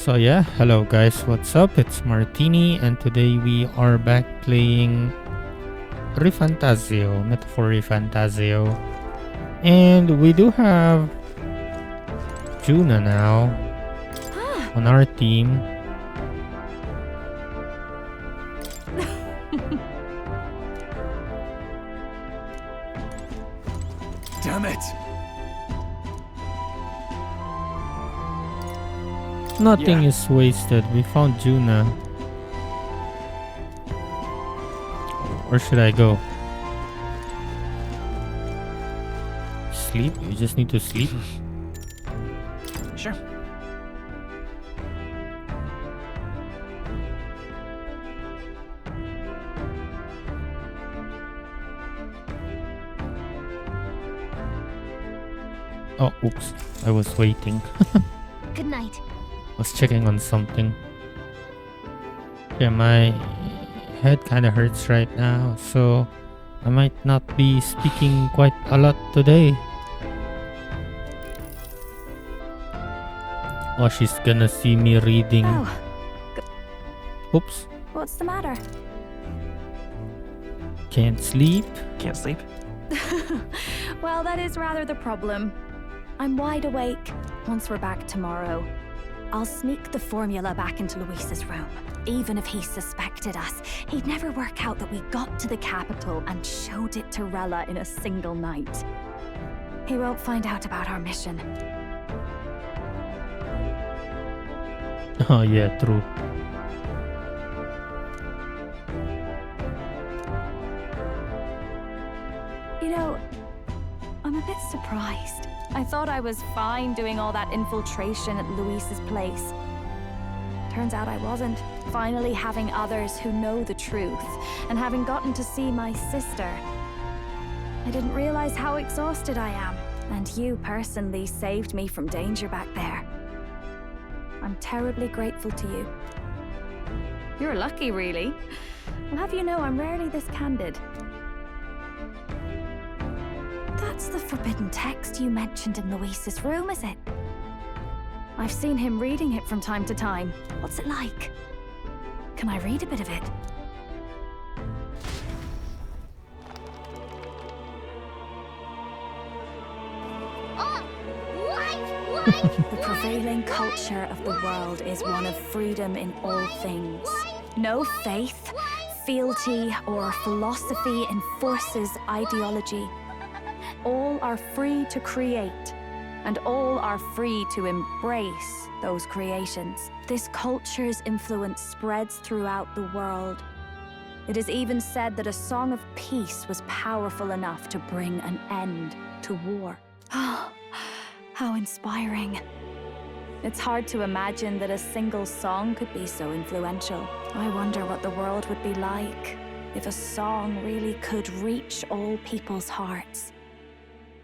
So yeah, hello guys, what's up? It's Martini and today we are back playing ReFantazio, Metaphor ReFantazio. And we do have Juna now on our team. Damn it! Nothing is wasted. We found Juna. Where should I go? Sleep? You just need to sleep? Sure. Oh, oops. I was waiting. Good night. I was checking on something. Yeah, my head kind of hurts right now, so I might not be speaking quite a lot today. Oh, she's gonna see me reading. Oh, Oops. what's the matter? Can't sleep. Can't sleep? Well, that is rather the problem. I'm wide awake. Once we're back tomorrow, I'll sneak the formula back into Luis's room. Even if he suspected us, he'd never work out that we got to the capital and showed it to Rella in a single night. He won't find out about our mission. Oh yeah, true. You know, I'm a bit surprised. I thought I was fine doing all that infiltration at Luis's place. Turns out I wasn't. Finally having others who know the truth, and having gotten to see my sister. I didn't realize how exhausted I am, and you personally saved me from danger back there. I'm terribly grateful to you. You're lucky, really. I'll have you know I'm rarely this candid. That's the forbidden text you mentioned in Luis's room, is it? I've seen him reading it from time to time. What's it like? Can I read a bit of it? The prevailing culture of the world is one of freedom in all things. No faith, fealty, or philosophy enforces ideology. All are free to create, and all are free to embrace those creations. This culture's influence spreads throughout the world. It is even said that a song of peace was powerful enough to bring an end to war. Oh, how inspiring. It's hard to imagine that a single song could be so influential. I wonder what the world would be like if a song really could reach all people's hearts.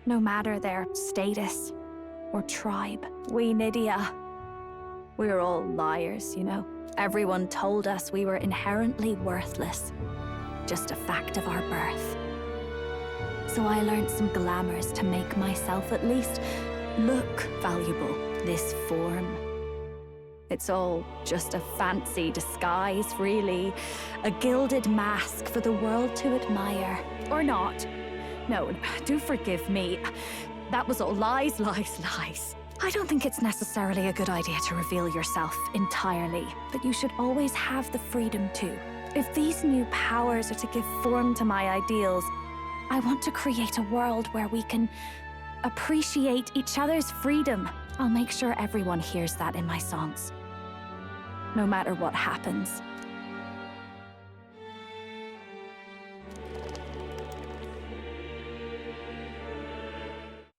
No matter their status or tribe. We Nydia, we're all liars, you know. Everyone told us we were inherently worthless. Just a fact of our birth. So I learned some glamours to make myself at least look valuable. This form. It's all just a fancy disguise, really. A gilded mask for the world to admire. Or not. No, do forgive me. That was all lies, lies, lies. I don't think it's necessarily a good idea to reveal yourself entirely, but you should always have the freedom to. If these new powers are to give form to my ideals, I want to create a world where we can appreciate each other's freedom. I'll make sure everyone hears that in my songs. No matter what happens.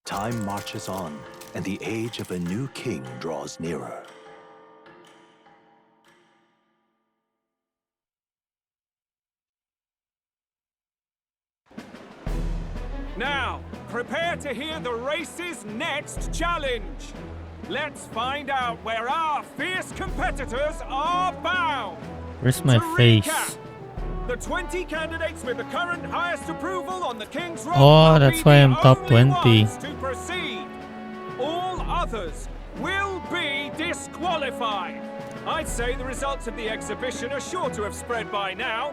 Time marches on, and the age of a new king draws nearer. Now, prepare to hear the race's next challenge. Let's find out where our fierce competitors are bound. Where's my To face? recap, the 20 candidates with the current highest approval on the King's Road Oh, will that's be why the I'm top only 20. ones to proceed. All others will be disqualified. I'd say the results of the exhibition are sure to have spread by now.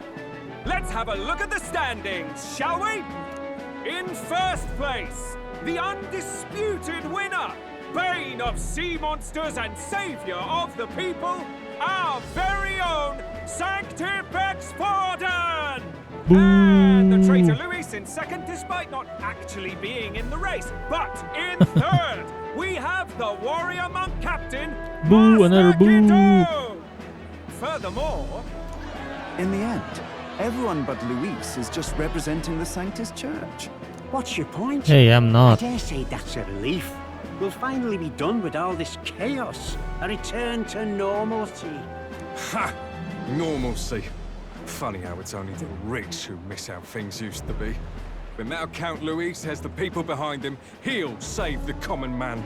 Let's have a look at the standings, shall we? In first place, the undisputed winner, bane of sea monsters and savior of the people, our very own Sanctifex Forden! And the traitor Luis in second, despite not actually being in the race. But in third, we have the warrior monk captain, Boo, another Master boo. Guido. Furthermore, In the end, everyone but Luis is just representing the Sanctus Church. What's your point? Hey, I'm I not. dare say that's a relief. We'll finally be done with all this chaos. A return to normalcy. Ha! Normalcy. Funny how it's only the rich who miss how things used to be. But now Count Luis has the people behind him. He'll save the common man.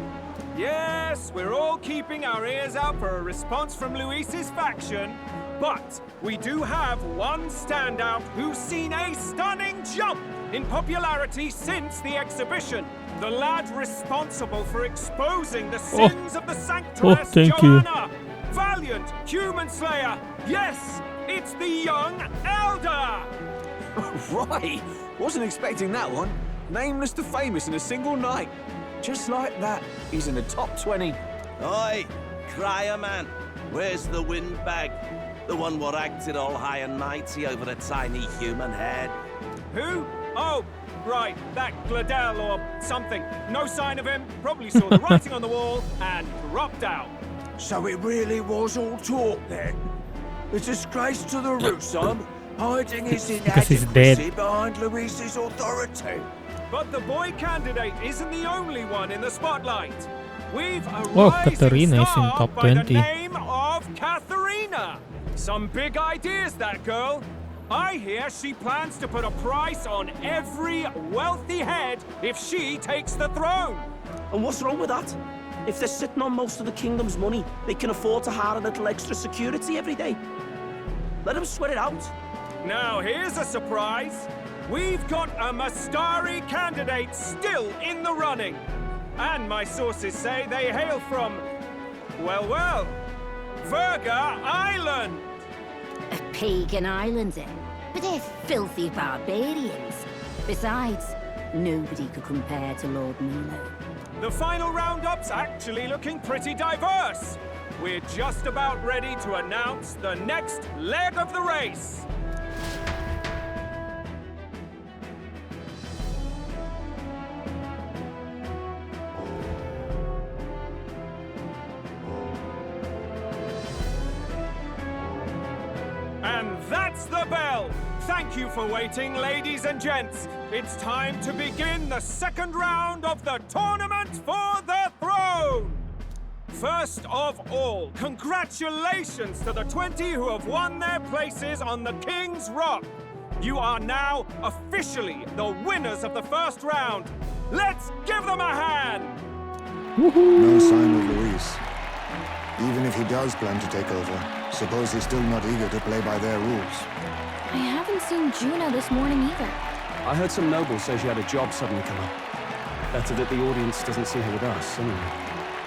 yes, we're all keeping our ears out for a response from Luis's faction. But we do have one standout who's seen a stunning jump in popularity since the exhibition. The lad responsible for exposing the sins of the Sanctress thank you. Joanna. Valiant human slayer. Yes, it's the young elder. Right! Wasn't expecting that one. Nameless to famous in a single night. Just like that, he's in the top 20. Oi, crier man, where's the windbag? The one what acted all high and mighty over a tiny human head. Who? Oh, right, that Gladell or something. No sign of him. Probably saw the writing on the wall and dropped out. So it really was all talk then? A disgrace to the Rusum, hiding his Because he's dead. inadequacy behind Luis's authority. But the boy candidate isn't the only one in the spotlight. We've a Katharina rising is in star top by 20. the name of Katharina. Some big ideas, that girl. I hear she plans to put a price on every wealthy head if she takes the throne. And what's wrong with that? If they're sitting on most of the kingdom's money, they can afford to hire a little extra security every day. Let them sweat it out. Now here's a surprise. We've got a Mastari candidate still in the running. And my sources say they hail from, well, Virga Island. A pagan island, eh? But they're filthy barbarians. Besides, nobody could compare to Lord Milo. The final roundup's actually looking pretty diverse. We're just about ready to announce the next leg of the race. And that's the bell! Thank you for waiting, ladies and gents. It's time to begin the second round of the tournament for the throne! First of all, congratulations to the 20 who have won their places on the King's Rock. You are now officially the winners of the first round. Let's give them a hand! No sign of Luis. Even if he does plan to take over, suppose he's still not eager to play by their rules. I haven't seen Juno this morning either. I heard some nobles say she had a job suddenly come up. Better that the audience doesn't see her with us, anyway.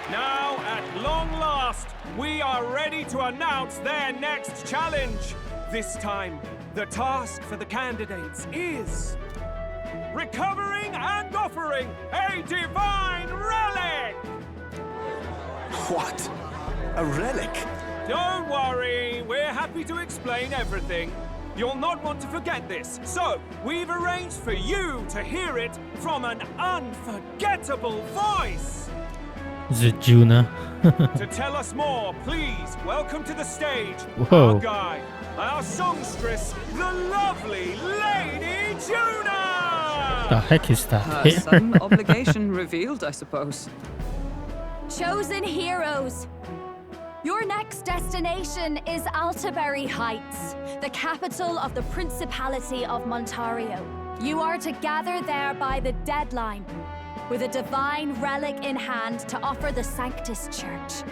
Now, at long last, we are ready to announce their next challenge. This time, the task for the candidates is recovering and offering a divine relic! What? A relic? Don't worry, we're happy to explain everything. You'll not want to forget this, so we've arranged for you to hear it from an unforgettable voice. Is it Juna? To tell us more, please welcome to the stage Whoa. our guide, our songstress, the lovely Lady Juna! The heck is that? Some obligation revealed, I suppose. Chosen heroes! Your next destination is Altaberry Heights, the capital of the Principality of Montario. You are to gather there by the deadline, with a divine relic in hand to offer the Sanctus Church.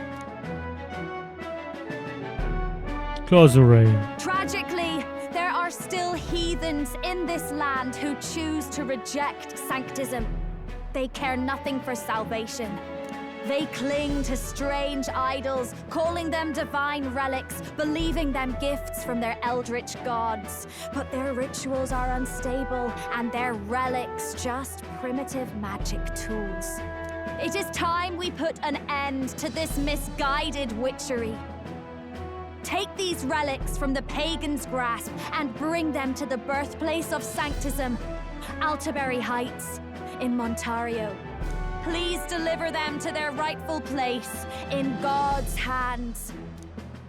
Close array. Tragically, there are still heathens in this land who choose to reject sanctism. They care nothing for salvation. They cling to strange idols, calling them divine relics, believing them gifts from their eldritch gods. But their rituals are unstable, and their relics just primitive magic tools. It is time we put an end to this misguided witchery. Take these relics from the pagan's grasp and bring them to the birthplace of Sanctism, Altabury Heights, in Montario. Please deliver them to their rightful place in God's hands.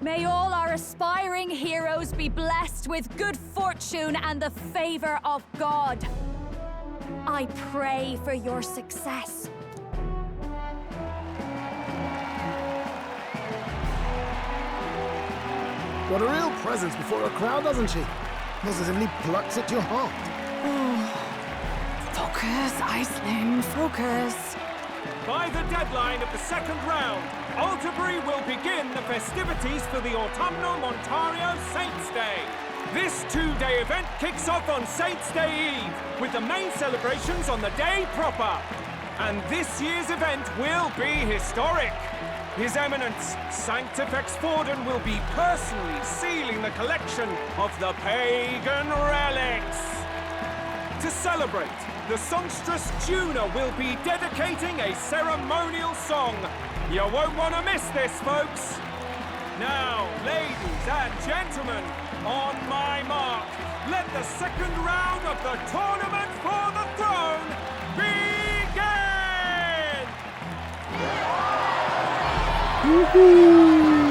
May all our aspiring heroes be blessed with good fortune and the favor of God. I pray for your success. Got a real presence before a crowd, doesn't she? Positively plucks at your heart. Focus, Iceland, focus. By the deadline of the second round, Altabury will begin the festivities for the autumnal Montario Saints' Day. This two-day event kicks off on Saints' Day Eve, with the main celebrations on the day proper. And this year's event will be historic. His Eminence, Sanctifex Forden, will be personally sealing the collection of the pagan relics. To celebrate, the songstress Juna will be dedicating a ceremonial song. You won't want to miss this, folks. Now, ladies and gentlemen, on my mark, let the second round of the tournament for the throne begin! Woohoo!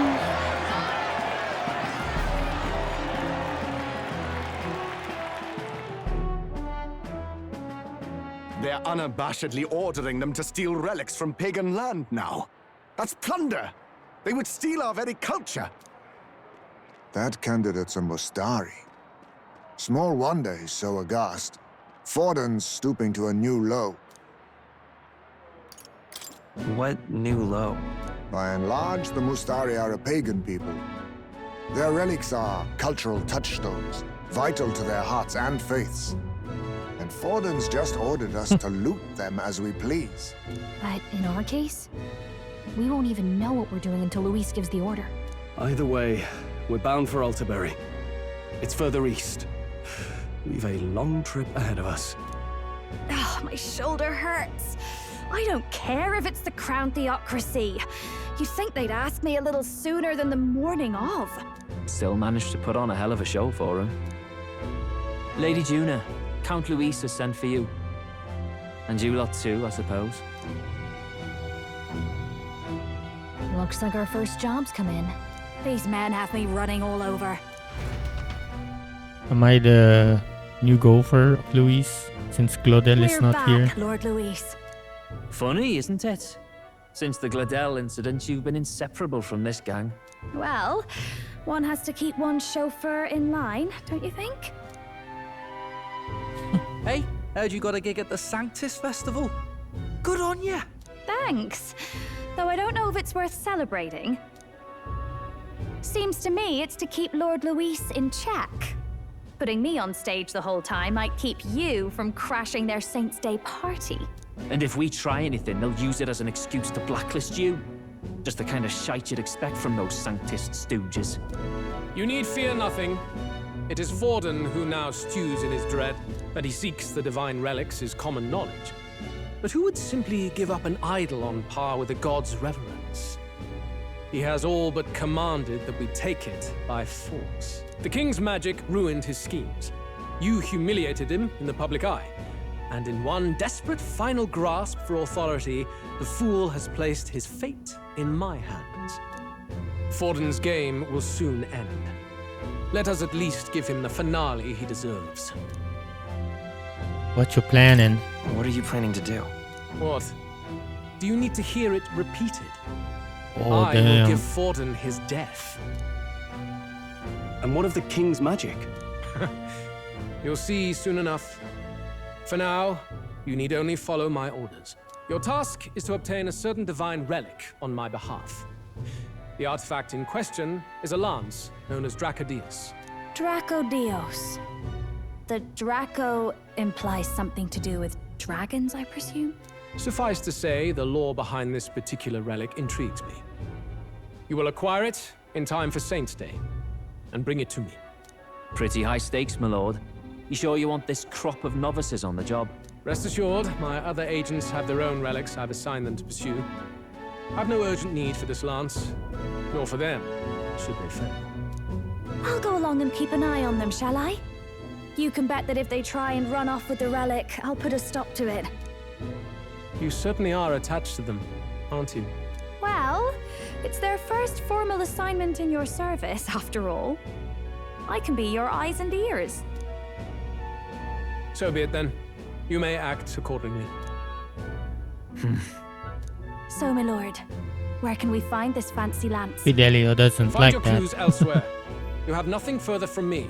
They're unabashedly ordering them to steal relics from pagan land now. That's plunder. They would steal our very culture. That candidate's a Mustari. Small wonder he's so aghast. Forden's stooping to a new low. What new low? By and large, the Mustari are a pagan people. Their relics are cultural touchstones, vital to their hearts and faiths. And Forden's just ordered us to loot them as we please. But in our case, we won't even know what we're doing until Luis gives the order. Either way, we're bound for Altabury. It's further east. We've a long trip ahead of us. Oh, my shoulder hurts. I don't care if it's the Crown Theocracy. You'd think they'd ask me a little sooner than the morning of. Still managed to put on a hell of a show for him. Lady Juna, Count Luis has sent for you. And you lot too, I suppose. Looks like our first job's come in. These men have me running all over. Am I the new gopher of Luis, since Glodell is not back, here? Lord Luis. Funny, isn't it? Since the Glodell incident, you've been inseparable from this gang. Well, one has to keep one's chauffeur in line, don't you think? Hey, heard you got a gig at the Sanctis Festival? Good on ya! Thanks. Though I don't know if it's worth celebrating. Seems to me it's to keep Lord Luis in check. Putting me on stage the whole time might keep you from crashing their Saints' Day party. And if we try anything, they'll use it as an excuse to blacklist you. Just the kind of shite you'd expect from those Sanctist stooges. You need fear nothing. It is Forden who now stews in his dread, and he seeks the divine relics is common knowledge. But who would simply give up an idol on par with a god's reverence? He has all but commanded that we take it by force. The king's magic ruined his schemes. You humiliated him in the public eye. And in one desperate final grasp for authority, the fool has placed his fate in my hands. Forden's game will soon end. Let us at least give him the finale he deserves. What you planning? What are you planning to do? What? Do you need to hear it repeated? Oh, I damn. will give Forden his death. And what of the king's magic? You'll see soon enough. For now, you need only follow my orders. Your task is to obtain a certain divine relic on my behalf. The artifact in question is a lance known as Dracodius. Dracodios. The Draco implies something to do with dragons, I presume? Suffice to say, the lore behind this particular relic intrigues me. You will acquire it in time for Saint's Day, and bring it to me. Pretty high stakes, my lord. You sure you want this crop of novices on the job? Rest assured, my other agents have their own relics I've assigned them to pursue. I've no urgent need for this lance, nor for them, should they fail. I'll go along and keep an eye on them, shall I? You can bet that if they try and run off with the relic, I'll put a stop to it. You certainly are attached to them, aren't you? Well, it's their first formal assignment in your service, after all. I can be your eyes and ears. So be it then. You may act accordingly. So, my lord, where can we find this fancy lance? Fidelio doesn't Find like your that. clues elsewhere. You have nothing further from me.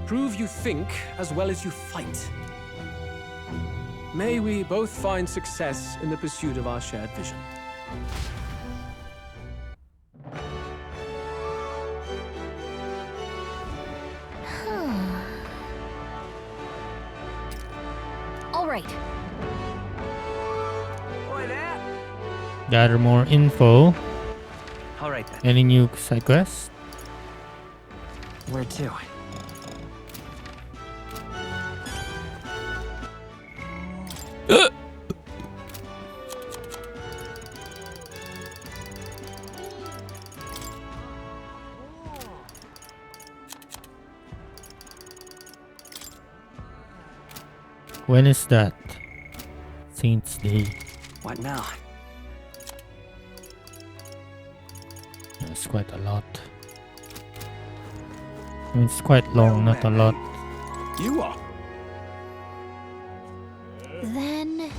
Prove you think as well as you fight. May we both find success in the pursuit of our shared vision. All right. Gather more info. All right then. Any new side quests? Where to? When is that? Saint's Day. What now? That's quite a lot. I mean, it's quite long, not a lot. You are. Then...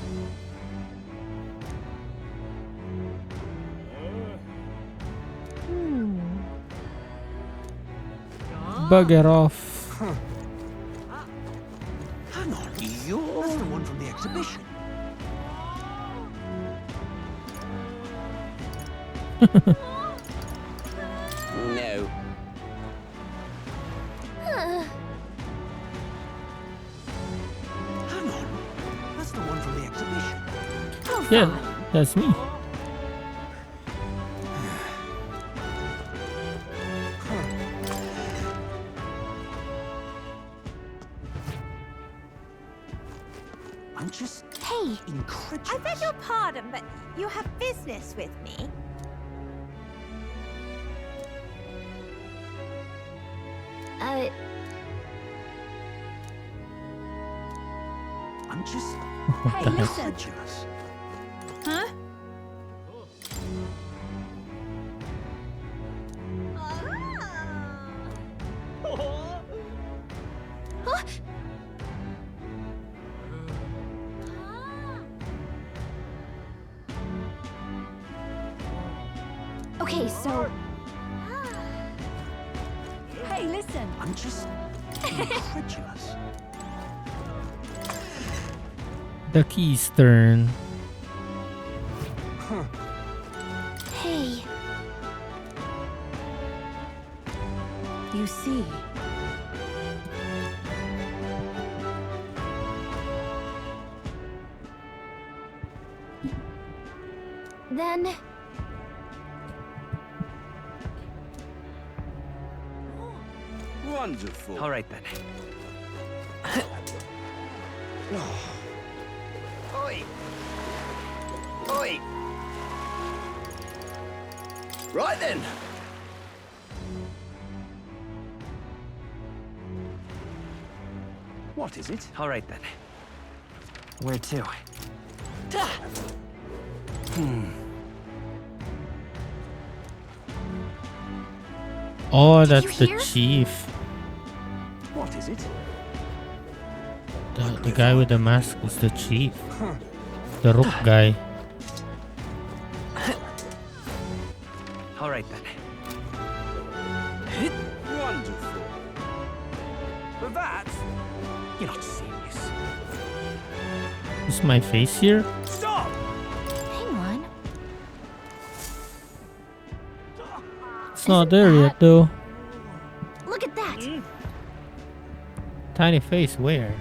Bugger off. Hang on, you're the one from the exhibition. No. Hang on, that's the one from the exhibition. Yeah, that's me. I'm just Hey, incredulous. I beg your pardon, but you have business with me? I'm just Hey, listen. incredulous. Huh? Huh? Okay, so... Hey, listen. I'm just incredulous. The key's turn. Hey. You see, Then... Wonderful. All right then. Oi! Oi! Right then. What is it? All right then. Where to? Oh, Did that's you the hear? chief. What is it? The guy with the mask is the chief. The rook guy. All right then. Wonderful. But that? You're not serious. Is my face here? Stop! Hang on. It's not there yet though. Look at that. Tiny face, where?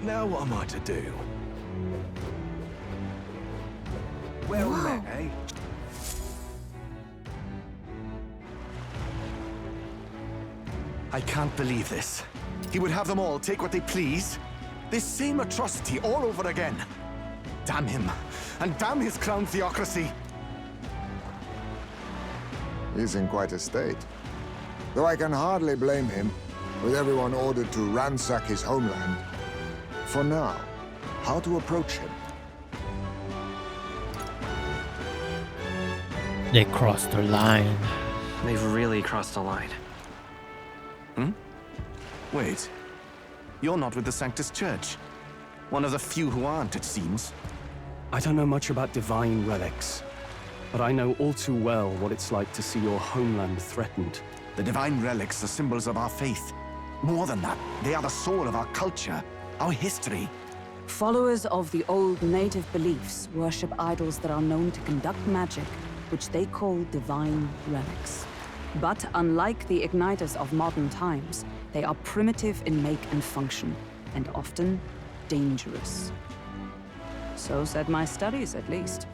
Now what am I to do? Well met, eh? I can't believe this. He would have them all take what they please. This same atrocity all over again. Damn him, and damn his crown theocracy. He's in quite a state. Though I can hardly blame him, with everyone ordered to ransack his homeland. For now, how to approach him? They crossed the line. They've really crossed the line. Wait. You're not with the Sanctus Church. One of the few who aren't, it seems. I don't know much about divine relics, but I know all too well what it's like to see your homeland threatened. The divine relics are symbols of our faith. More than that, they are the soul of our culture, our history. Followers of the old native beliefs worship idols that are known to conduct magic, which they call divine relics. But unlike the igniters of modern times, they are primitive in make and function, and often dangerous. So said my studies, at least.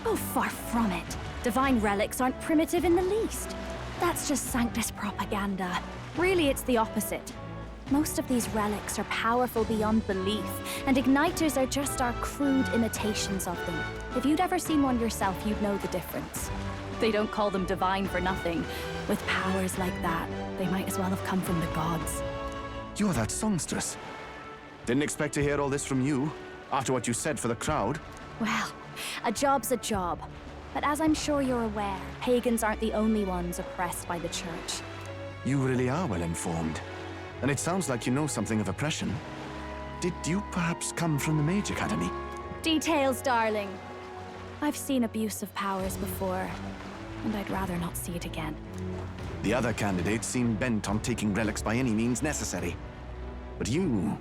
Oh, far from it. Divine relics aren't primitive in the least. That's just Sanctus propaganda. Really, it's the opposite. Most of these relics are powerful beyond belief, and igniters are just our crude imitations of them. If you'd ever seen one yourself, you'd know the difference. They don't call them divine for nothing. With powers like that, they might as well have come from the gods. You're that songstress. Didn't expect to hear all this from you, after what you said for the crowd. Well, a job's a job. But as I'm sure you're aware, pagans aren't the only ones oppressed by the church. You really are well informed. And it sounds like you know something of oppression. Did you perhaps come from the Mage Academy? Details, darling. I've seen abuse of powers before, and I'd rather not see it again. The other candidates seem bent on taking relics by any means necessary. But you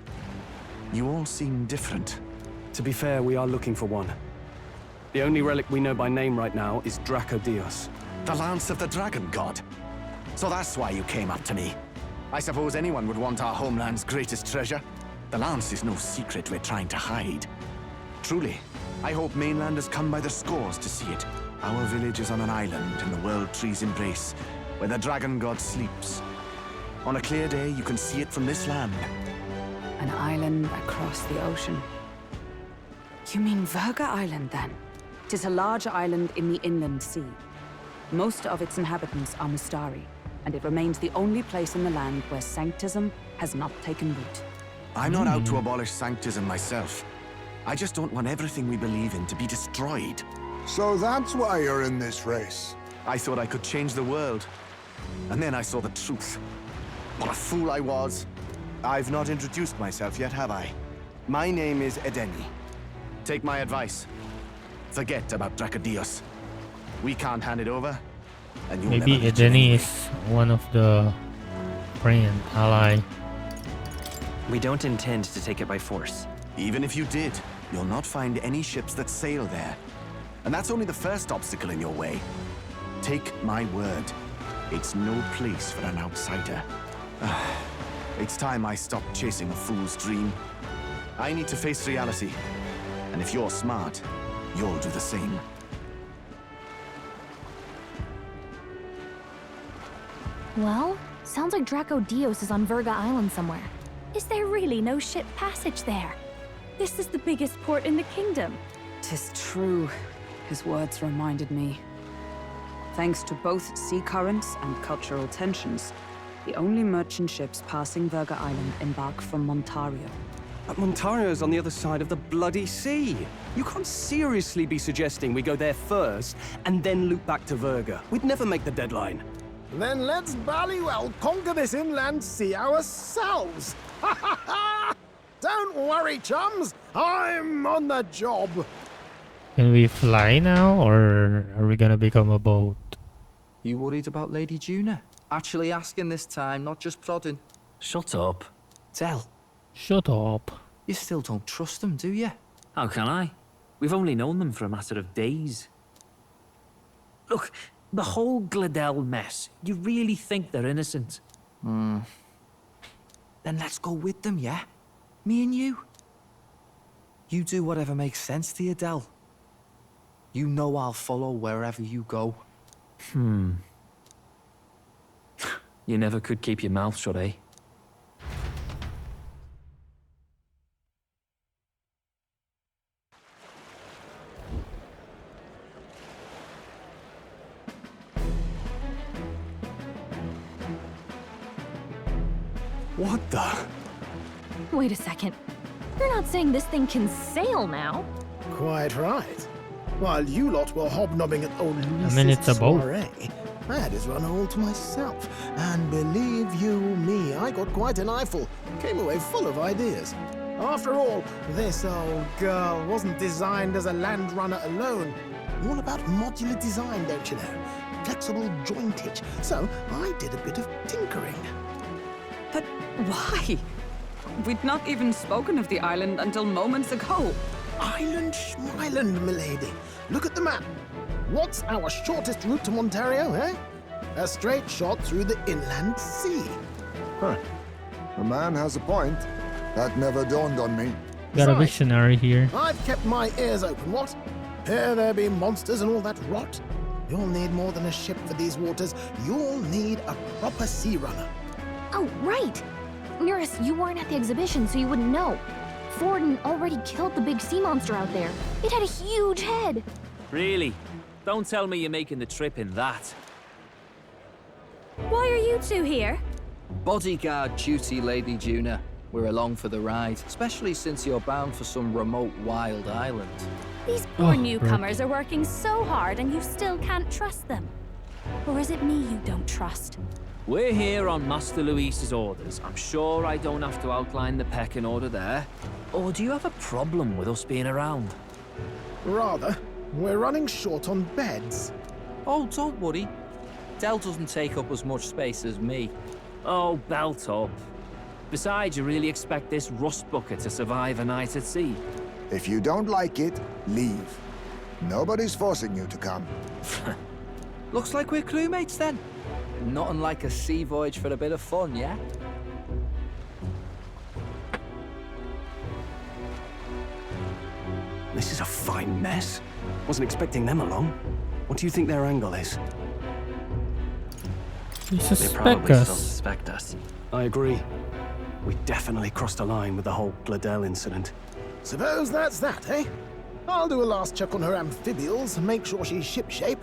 all seem different. To be fair, we are looking for one. The only relic we know by name right now is Draco Dios. The Lance of the Dragon God. So that's why you came up to me. I suppose anyone would want our homeland's greatest treasure. The Lance is no secret we're trying to hide. Truly, I hope mainlanders come by the scores to see it. Our village is on an island in the World Tree's embrace, where the Dragon God sleeps. On a clear day, you can see it from this land. An island across the ocean. You mean Virga Island, then? 'Tis a large island in the inland sea. Most of its inhabitants are Mustari, and it remains the only place in the land where sanctism has not taken root. I'm not out to abolish sanctism myself. I just don't want everything we believe in to be destroyed. So that's why you're in this race. I thought I could change the world. And then I saw the truth. What a fool I was. I've not introduced myself yet, have I? My name is Edeni. Take my advice. Forget about Dracodios. We can't hand it over, and you'll Maybe never Edeni is one of the friend ally. We don't intend to take it by force. Even if you did, you'll not find any ships that sail there. And that's only the first obstacle in your way. Take my word. It's no place for an outsider. It's time I stopped chasing a fool's dream. I need to face reality. And if you're smart, you'll do the same. Well, sounds like Draco Dios is on Virga Island somewhere. Is there really no ship passage there? This is the biggest port in the kingdom. 'Tis true. His words reminded me. Thanks to both sea currents and cultural tensions, the only merchant ships passing Virga Island embark from Montario. But Montario's on the other side of the bloody sea. You can't seriously be suggesting we go there first and then loop back to Virga. We'd never make the deadline. Then let's ballywell conquer this inland sea ourselves. Ha ha ha! Don't worry, chums. I'm on the job. Can we fly now, or are we gonna become a boat? You worried about Lady Juna? Actually asking this time, not just prodding. Shut up. Tell. Shut up. You still don't trust them, do you? How can I? We've only known them for a matter of days. Look, the whole Gladell mess, you really think they're innocent? Then let's go with them, yeah? Me and you. You do whatever makes sense to you, Del. You know I'll follow wherever you go. You never could keep your mouth shut, eh? What the? Wait a second. You're not saying this thing can sail now? Quite right. While you lot were hobnobbing at old I mean, it's Lucy's a boat. soiree, I had his run all to myself. And believe you me, I got quite an eyeful. Came away full of ideas. After all, this old girl wasn't designed as a land runner alone. All about modular design, don't you know? Flexible jointage. So I did a bit of tinkering. But why? We'd not even spoken of the island until moments ago. Island Schmyland, milady. Look at the map. What's our shortest route to Ontario, eh? A straight shot through the inland sea. Huh. The man has a point. That never dawned on me. Got a Besides, visionary here. I've kept my ears open, what? Here there be monsters and all that rot. You'll need more than a ship for these waters. You'll need a proper sea runner. Oh, right! Nearest, you weren't at the exhibition, so you wouldn't know. Forden already killed the big sea monster out there. It had a huge head. Really? Don't tell me you're making the trip in that. Why are you two here? Bodyguard duty, Lady Juna. We're along for the ride, especially since you're bound for some remote wild island. These poor Oh, newcomers are working so hard and you still can't trust them. Or is it me you don't trust? We're here on Master Luis's orders. I'm sure I don't have to outline the pecking order there. Or do you have a problem with us being around? Rather, we're running short on beds. Oh, don't worry. Del doesn't take up as much space as me. Oh, belt up. Besides, you really expect this rust bucket to survive a night at sea? If you don't like it, leave. Nobody's forcing you to come. Looks like we're crewmates then. Nothing like a sea voyage for a bit of fun, yeah? This is a fine mess. Wasn't expecting them along. What do you think their angle is? You They suspect probably still us. suspect us. I agree. We definitely crossed a line with the whole Gladell incident. Suppose that's that, eh? I'll do a last check on her amphibials and make sure she's shipshape.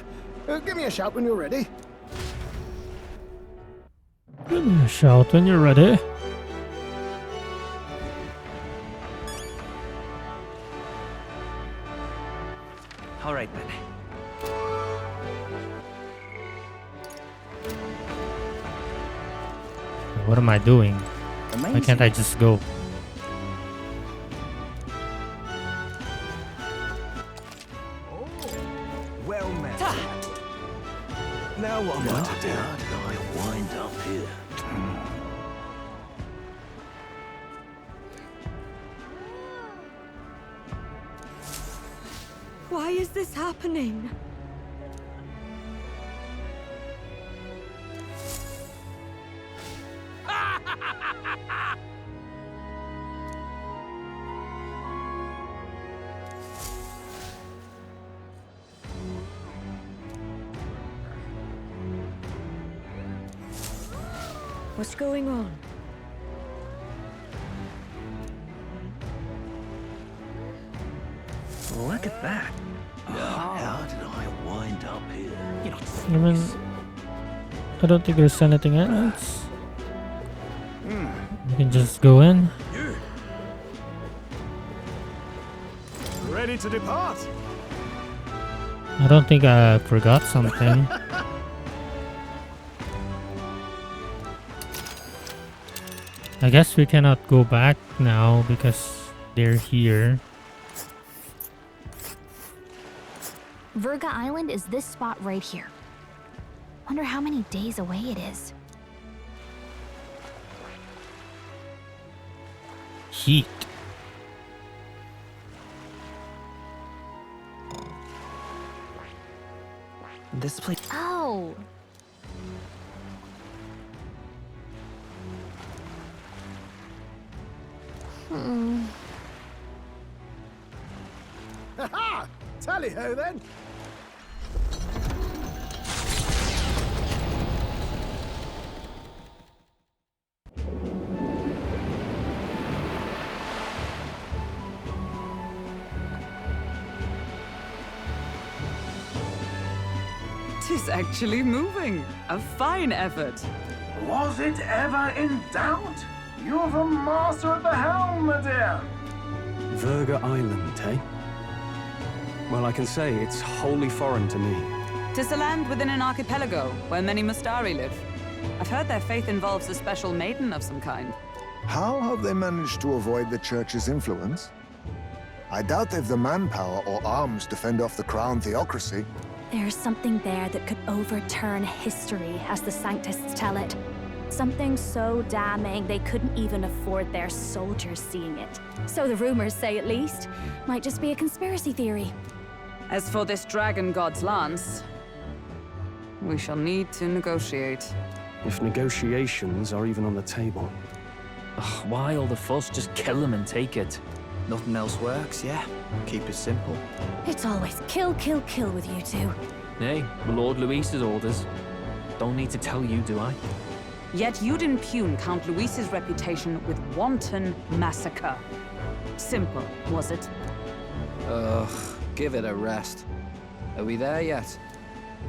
Give me a shout when you're ready. Give me a shout when you're ready. All right, then. What am I doing? Why can't I just go? Well met. Now what am I to do? I wind up here? Why is this happening? What's going on? Look at that. How did I wind up here? You know, I mean, I don't think there's anything else. You can just go in. Ready to depart? I don't think I forgot something. I guess we cannot go back now because they're here. Virga Island is this spot right here. Wonder how many days away it is. Heat. This place. Oh. Tally-ho, then. 'Tis actually moving. A fine effort. Was it ever in doubt? You're the master at the helm, madame. Virga Island, eh? Well, I can say it's wholly foreign to me. 'Tis a land within an archipelago where many Mustari live. I've heard their faith involves a special maiden of some kind. How have they managed to avoid the church's influence? I doubt they've the manpower or arms to fend off the crown theocracy. There's something there that could overturn history, as the Sanctists tell it. Something so damning they couldn't even afford their soldiers seeing it. So the rumors say, at least. Might just be a conspiracy theory. As for this dragon god's lance, we shall need to negotiate. If negotiations are even on the table. Ugh, why all the fuss? Just kill him and take it. Nothing else works, yeah? Keep it simple. It's always kill, kill, kill with you two. Hey, Lord Luis's orders. Don't need to tell you, do I? Yet you'd impugn Count Luis's reputation with wanton massacre. Simple, was it? Ugh, give it a rest. Are we there yet?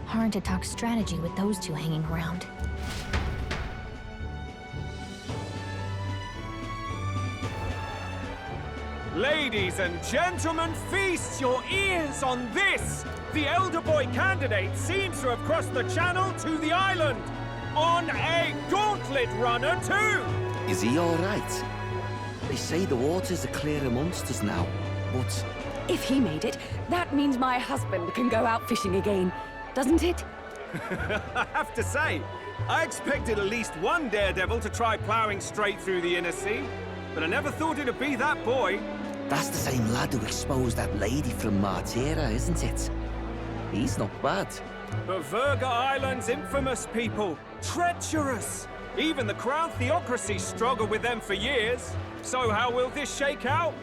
Hard to talk strategy with those two hanging around. Ladies and gentlemen, feast your ears on this! The elder boy candidate seems to have crossed the channel to the island! On a gauntlet runner, too! Is he all right? They say the waters are clear amongst us now, but... If he made it, that means my husband can go out fishing again, doesn't it? I have to say, I expected at least one daredevil to try ploughing straight through the inner sea, but I never thought it'd be that boy. That's the same lad who exposed that lady from Martira, isn't it? He's not bad. But Virga Island's infamous people. Treacherous! Even the crown theocracy struggled with them for years. So how will this shake out?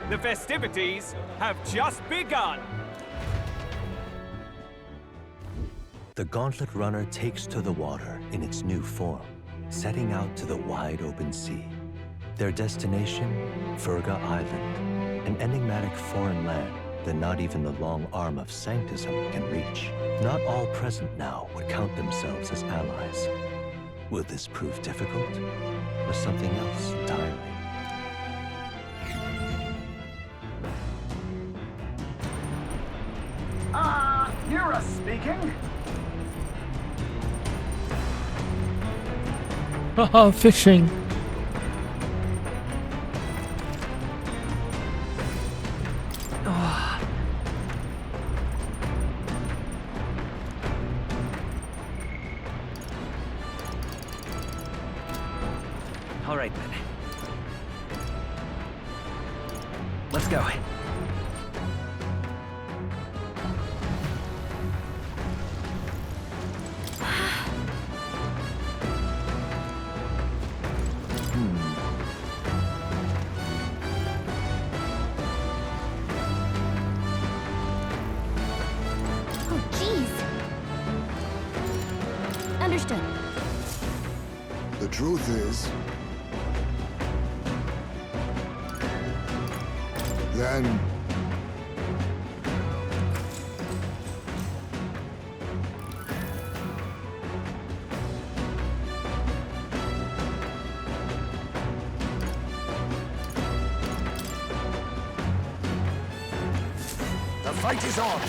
The festivities have just begun. The Gauntlet Runner takes to the water in its new form, setting out to the wide open sea. Their destination, Virga Island, an enigmatic foreign land that not even the long arm of Sanctism can reach. Not all present now would count themselves as allies. Will this prove difficult, or something else entirely? You're speaking. Haha, fishing. All right, then. Let's go. Oh, jeez. Understood. The truth is... Then... The fight is on.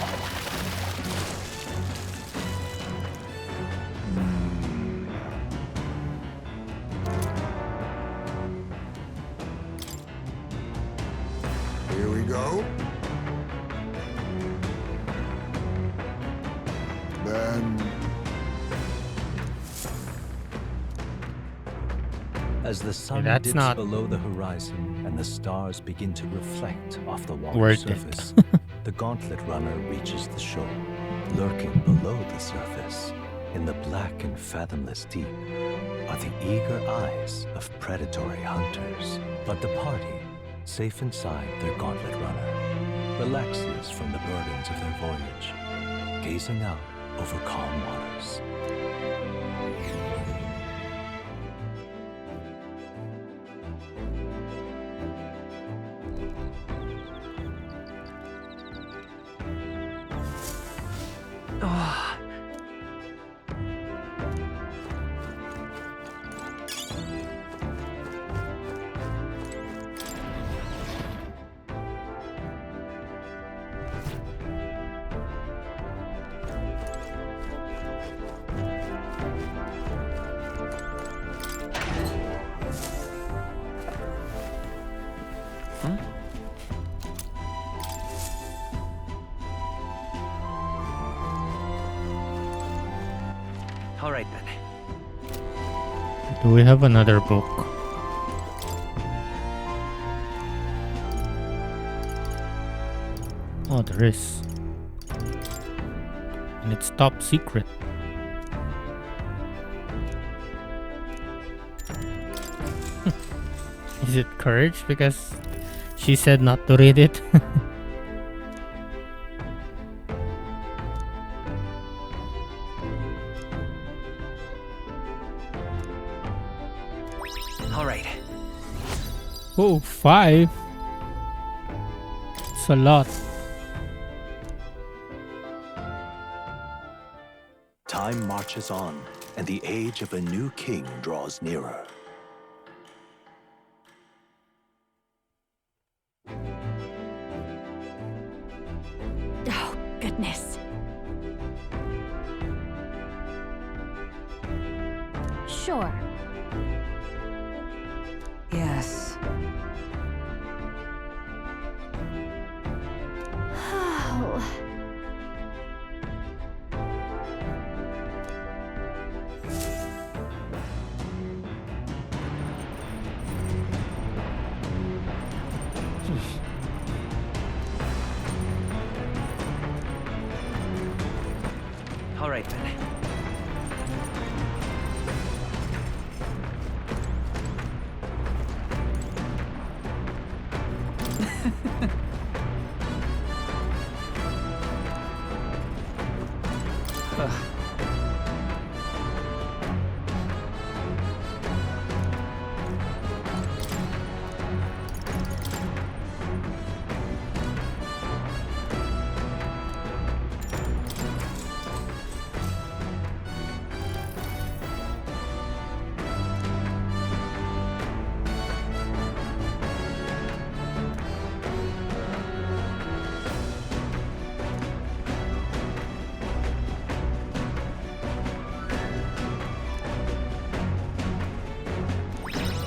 Here we go. Then... As the sun that's dips not below the horizon and the stars begin to reflect off the water's worth it. surface, the Gauntlet Runner reaches the shore. Lurking below the surface, in the black and fathomless deep, are the eager eyes of predatory hunters. But the party, safe inside their Gauntlet Runner, relaxes from the burdens of their voyage, gazing out over calm waters. All right then. Do we have another book? Oh, there is. And it's top secret. Is it courage? Because she said not to read it. All right. Oh, 5. It's a lot. Time marches on, and the age of a new king draws nearer. Oh, goodness. Sure. Yes. Oh. All right then.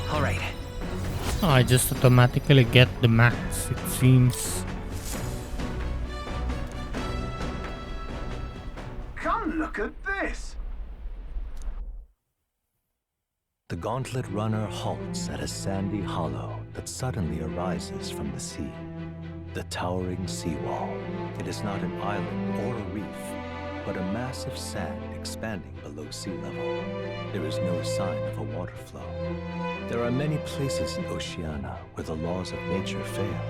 All right. Oh, I just automatically get the max, it seems. Come look at this. The gauntlet runner halts at a sandy hollow that suddenly arises from the sea. The towering seawall. It is not an island or a reef, but a mass of sand expanding below sea level. There is no sign of a water flow. There are many places in Oceania where the laws of nature fail,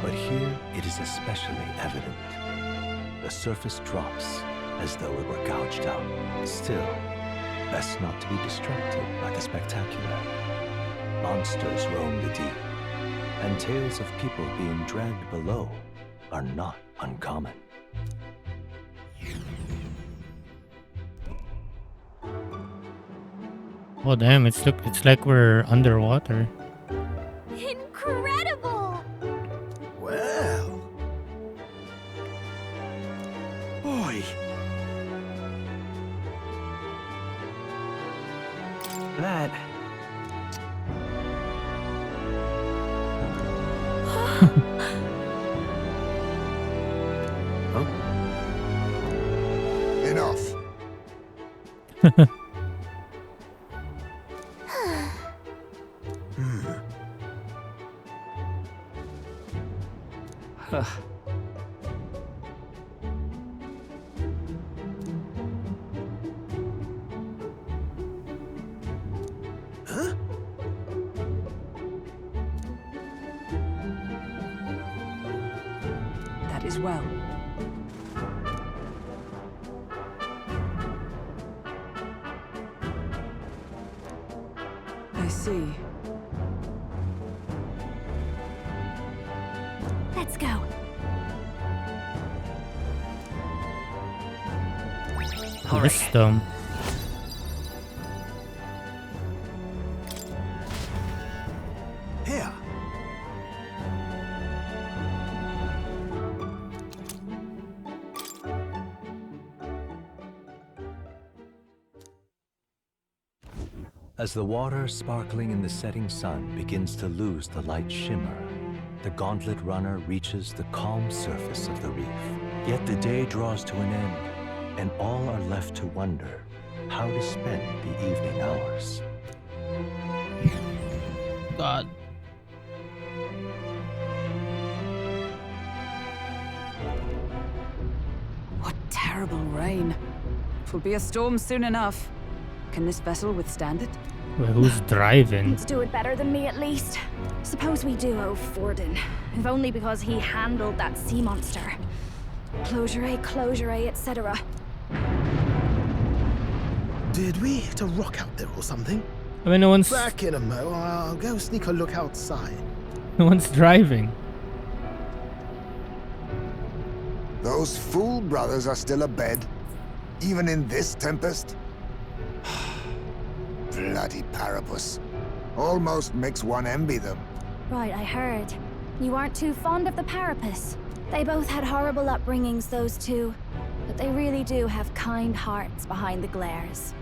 but here it is especially evident. The surface drops as though it were gouged out. Still, best not to be distracted by the spectacular. Monsters roam the deep, and tales of people being dragged below are not uncommon. Oh damn, it's like we're underwater. Incredible! Well. Boy. That. Enough. is well. I see. Let's go. Wisdom. Here. As the water sparkling in the setting sun begins to lose the light shimmer, the gauntlet runner reaches the calm surface of the reef. Yet the day draws to an end, and all are left to wonder how to spend the evening hours. God. What terrible rain. It'll be a storm soon enough. Can this vessel withstand it? Well, who's driving? Let's do it better than me at least. Suppose we do owe Forden, if only because he handled that sea monster. Closure, etc. Did we hit a rock out there or something? I mean, no one's Back in a mo. I'll go sneak a look outside. no one's driving. Those fool brothers are still abed, even in this tempest. Bloody Parapus. Almost makes one envy them. Right, I heard. You aren't too fond of the Parapus. They both had horrible upbringings, those two. But they really do have kind hearts behind the glares.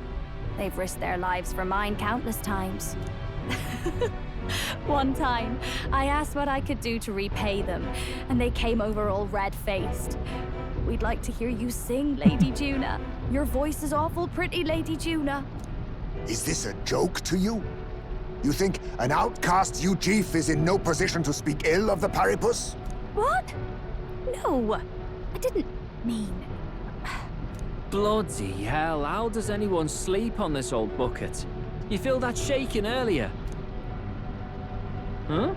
They've risked their lives for mine countless times. One time, I asked what I could do to repay them, and they came over all red-faced. We'd like to hear you sing, Lady Juna. Your voice is awful pretty, Lady Juna. Is this a joke to you? You think an outcast Chief is in no position to speak ill of the Paripus? What? No, I didn't mean... Bloody hell, how does anyone sleep on this old bucket? You feel that shaking earlier? Huh?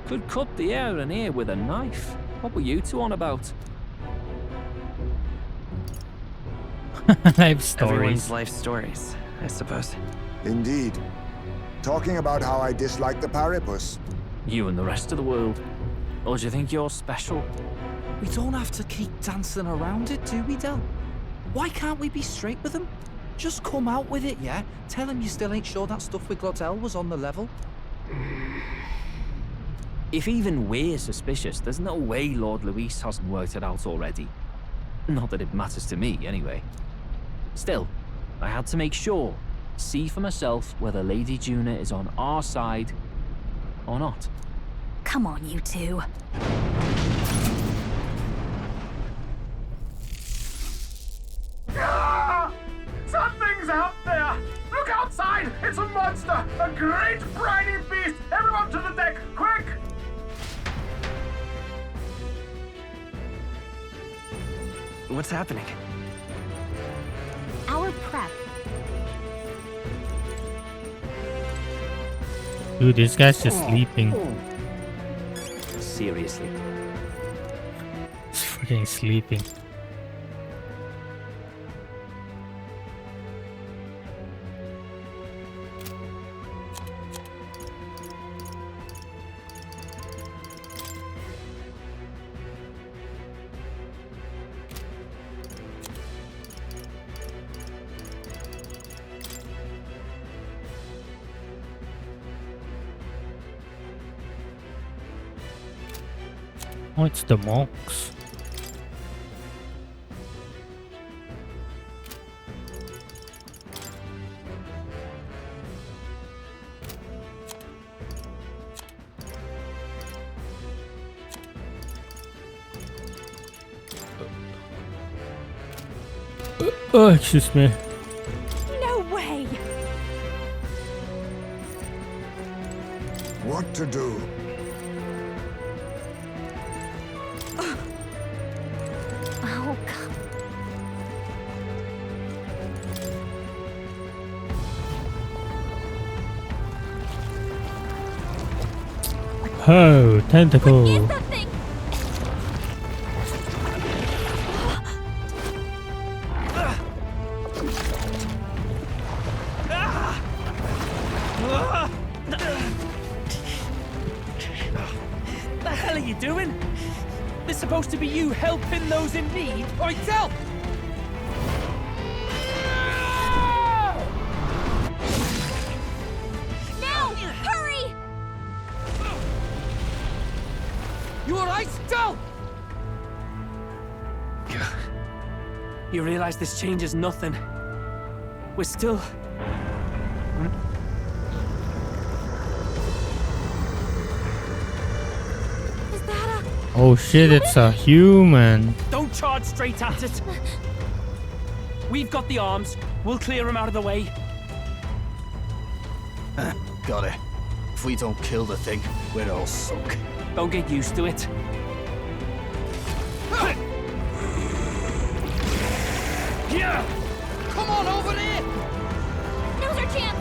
Could cut the air in here with a knife. What were you two on about? Life stories. Everyone's life stories, I suppose. Indeed. Talking about how I dislike the Paripus. You and the rest of the world. Or do you think you're special? We don't have to keep dancing around it, do we, Del? Why can't we be straight with them? Just come out with it, yeah? Tell him you still ain't sure that stuff with Glottel was on the level. If even we're suspicious, there's no way Lord Luis hasn't worked it out already. Not that it matters to me, anyway. Still, I had to make sure, see for myself whether Lady Juna is on our side or not. Come on, you two. Ah! Something's out there! Look outside! It's a monster! A great briny beast! Everyone to the deck, quick! What's happening? Our prep. Dude, this guy's just sleeping. Seriously. He's freaking sleeping. Oh, it's the monks. Oh, excuse me. No way! What to do? Oh, God. Oh, tentacle. That thing! doing? This supposed to be you helping those in need? Oi, tell! Now! Hurry! You alright, Del? You realize this changes nothing. We're still... Oh shit, it's a human. Don't charge straight at it. We've got the arms. We'll clear him out of the way. Got it. If we don't kill the thing, we're all sunk. Don't get used to it. Yeah! Come on over there! Now's our chance!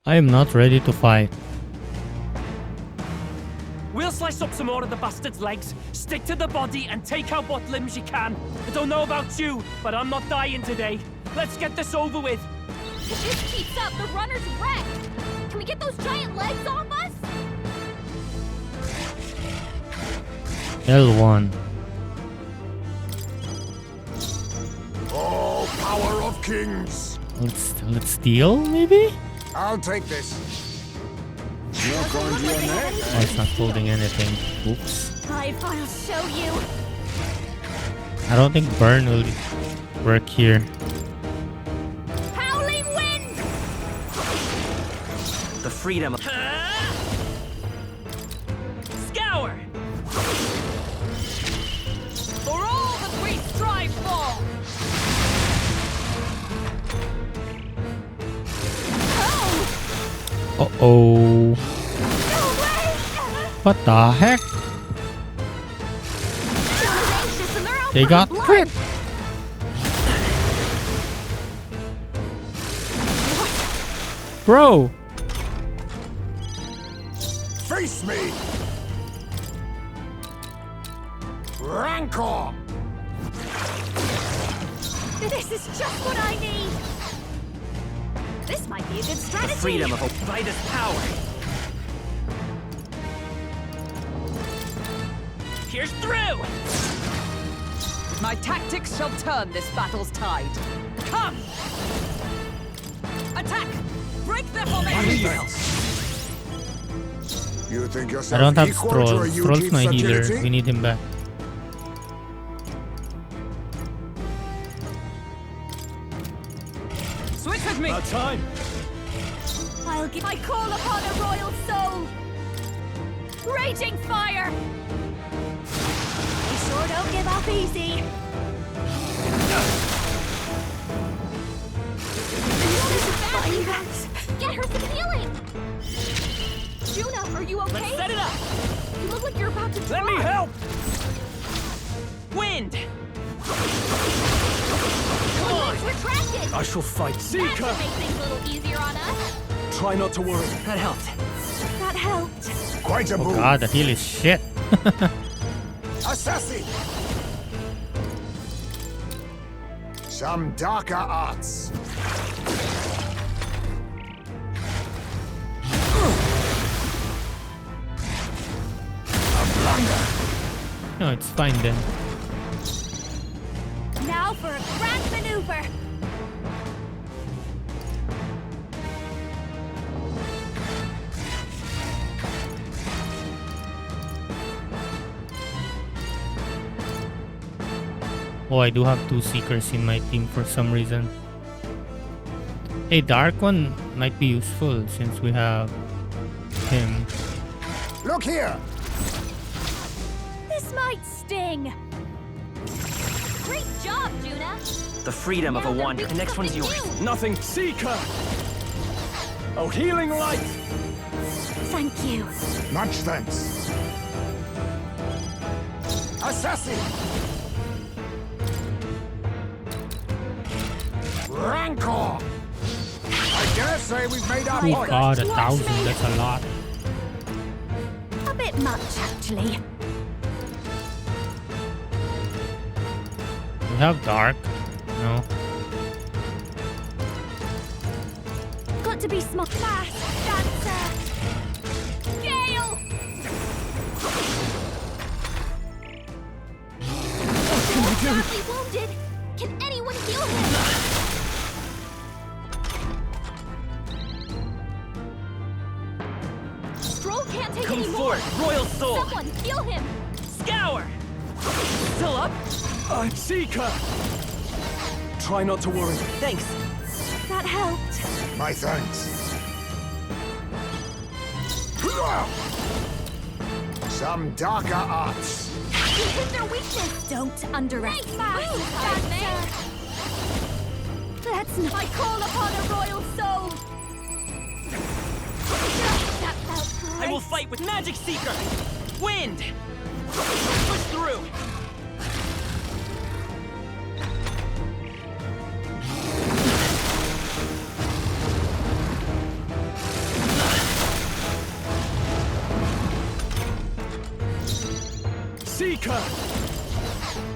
I am not ready to fight. We'll slice up some more of the bastard's legs, stick to the body, and take out what limbs you can. I don't know about you, but I'm not dying today. Let's get this over with. If this keeps up, the runner's wrecked! Can we get those giant legs off us? L1. Oh, power of kings! Let's steal, maybe? I'll take this. Look onto your neck. Oh, it's not holding anything. Oops. I'll show you. I don't think burn will work here. Howling wind! The freedom of... Scour! For all that we strive for! Uh-oh. What the heck? They got crit. Bro. Face me. Rancor. This is just what I need. This might be a good strategy. The freedom of a Vitus power. Here's through! My tactics shall turn this battle's tide. Come! Attack! Break their formation! You think yourself I don't have equal to a Stroll. Stroll's my Eugene's healer. agility? We need him back. Switch with me! time! I call upon a royal soul. Raging fire! We sure don't give up easy. Get her some healing! Juna, are you okay? Let's set it up! You look like you're about to Let me drop. help! Wind! Come on! Retracted! I shall fight That Seeker! should make things a little easier on us. Try not to worry. That helped. That helped. Quite a Oh move. god, the heal is shit. Assassin. Some darker arts. No, it's fine then. Now for a grand maneuver. Oh, I do have 2 Seekers in my team for some reason. A Dark one might be useful since we have him. Look here. This might sting. Great job, Juna. The freedom of a wand. The next one's yours. Nothing, Seeker! Oh, healing light! Thank you. Much thanks. Assassin. Rancor. I dare say we've made our Oh point. god, 1,000, that's a lot. A bit much, actually. We have Dark. No. be smart. Fast dancer! Gale! He's badly wounded! Can anyone heal him? Stroll can't take Come any more! forth, Royal Soul! Someone heal him! Scour! Still up? I'm Seeker! Try not to worry. Thanks. That helped. My thanks. Some darker arts. You hit their weakness! Don't underestimate. Let's not. I call upon a royal soul! That felt great. I will fight with Magic Seeker! Wind! Push through! Seeker!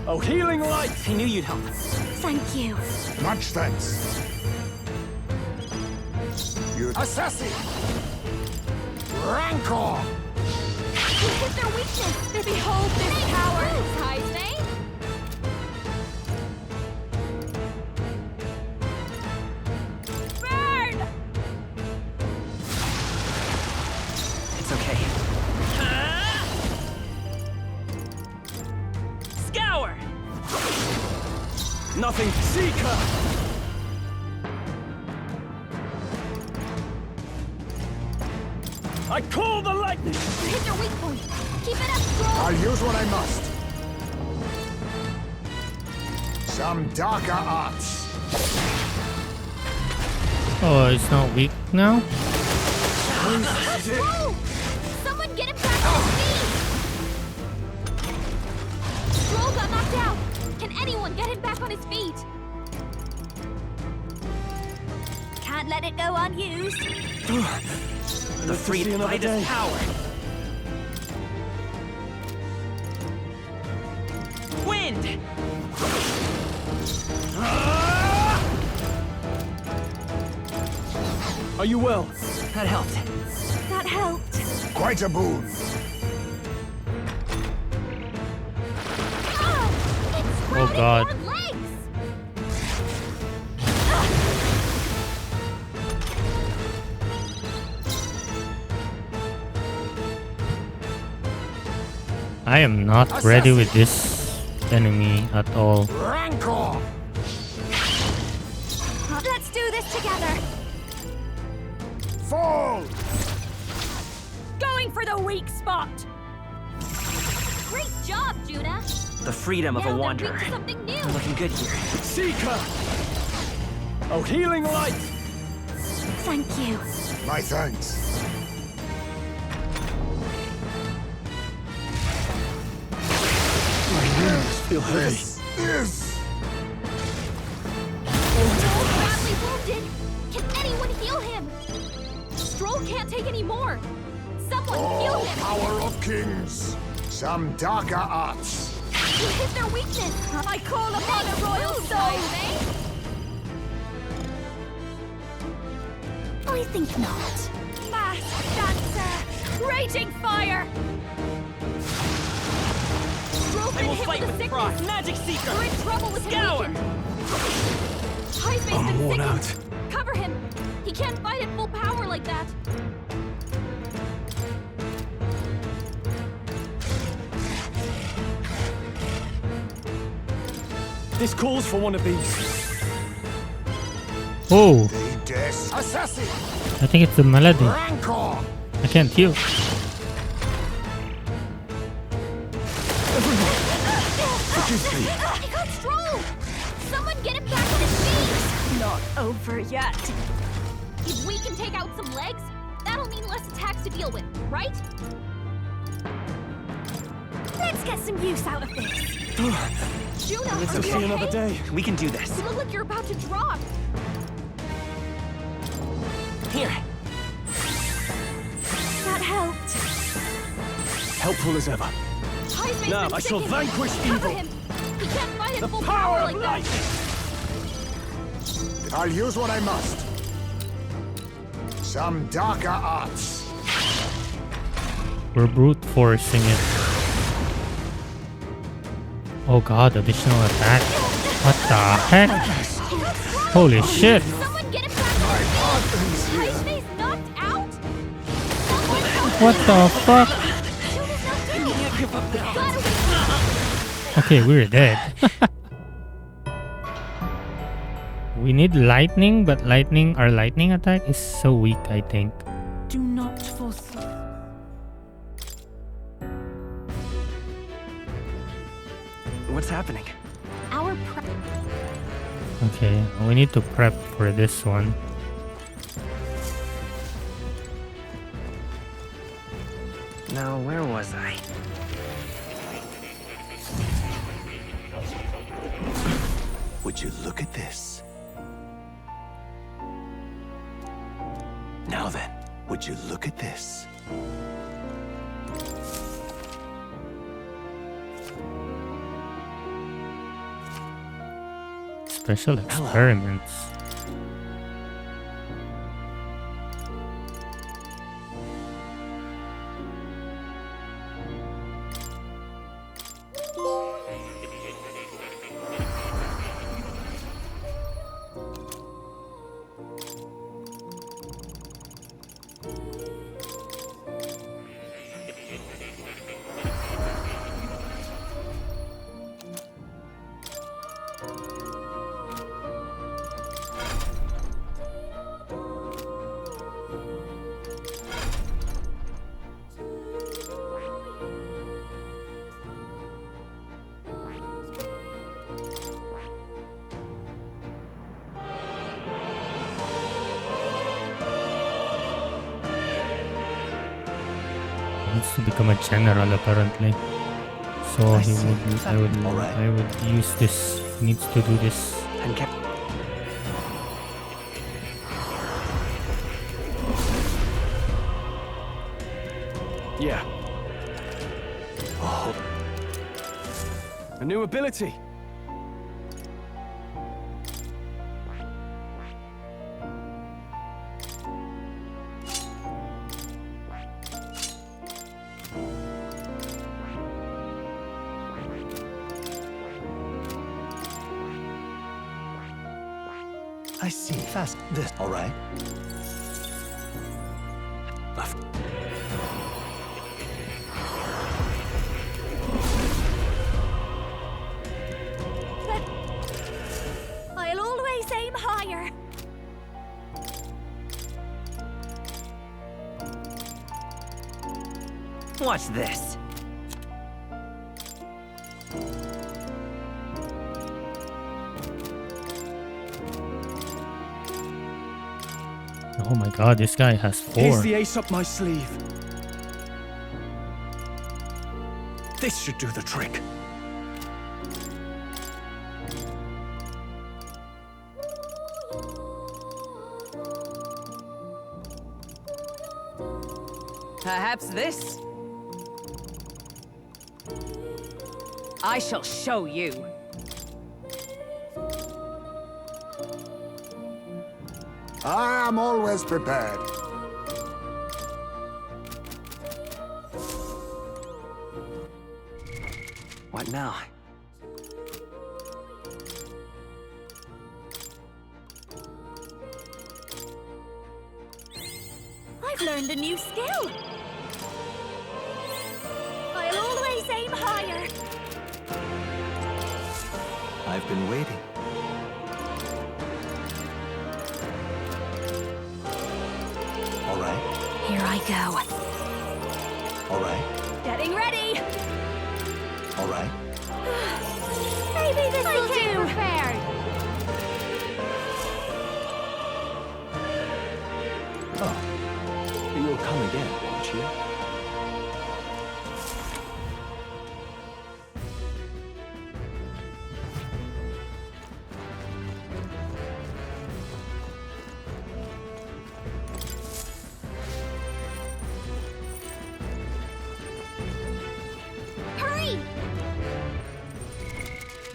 Oh, healing light! I knew you'd help. Thank you. Much thanks. You assassin! Rancor! You hit their weakness! Behold this power! Heisme! Burn! It's okay. Scour! Nothing. Seeker! I call the lightning! You hit their weak point! Keep it up, Stroll! I'll use what I must. Some darker arts. Oh, it's not weak now? Stroll! Someone get him back on his feet! Stroll got knocked out! Can anyone get him back on his feet? Can't let it go unused. The freedom by this power. Wind! Are you well? That helped. That helped. Quite a boon. Oh god. I am not ready with this enemy at all. Rancor! Let's do this together. Fall! Going for the weak spot. Great job, Judah. The freedom of Now a they're wanderer. weak to something new. I'm looking good here. Seeker! Oh, healing light! Thank you. My thanks. My limbs feel heavy. Yes! Stroll badly wounded. Can anyone heal him? Stroll can't take any more. Someone heal Oh, him. power of kings. Some darker arts. You hit their weakness. I call upon a royal soul. I think not. Mass dancer. Raging fire. Stroll I been will hit fight with a with sickness. frost. Magic Seeker! We're in trouble with Scour! him weakened. Heisme's I'm been worn sickened. out. Cover him. He can't fight at full power like that. This calls for one of these. Oh, Assassin! I think it's the melody. Rancor! I can't heal. Forgive me. I got Stroll! Someone get him back on his feet! Not over yet. If we can take out some legs, that'll mean less attacks to deal with, right? Let's get some use out of this. Juno, It's are okay. you Another okay? day. We can do this. You look like you're about to drop. Here. That helped. Helpful as ever. Heisme's Now been I shall sickened. vanquish Cover evil. him. He can't fight at The full power power of like that. lightning. I'll use what I must. some darker arts. We're brute forcing it. Oh god, additional attack. What the heck? Holy shit. What the fuck? Okay, we're dead. We need lightning, but our lightning attack is so weak, I think. Do not forsake. What's happening? Our prep. Okay, we need to prep for this one. Now, where was I? Would you look at this? Now then, would you look at this? Special experiments. To become a general apparently, so I would use this. He needs to do this. Yeah. Oh. A new ability. I see. Fast. This. All right. Left. I'll always aim higher. What's this? Oh my god, this guy has 4. Here's the ace up my sleeve. This should do the trick. Perhaps this? I shall show you. I am always prepared. What now? I've learned a new skill. I'll always aim higher. I've been waiting. All right. Here I go. All right. Getting ready. All right. Maybe this will do. Prepared. Oh, you'll come again, won't you? Hurry!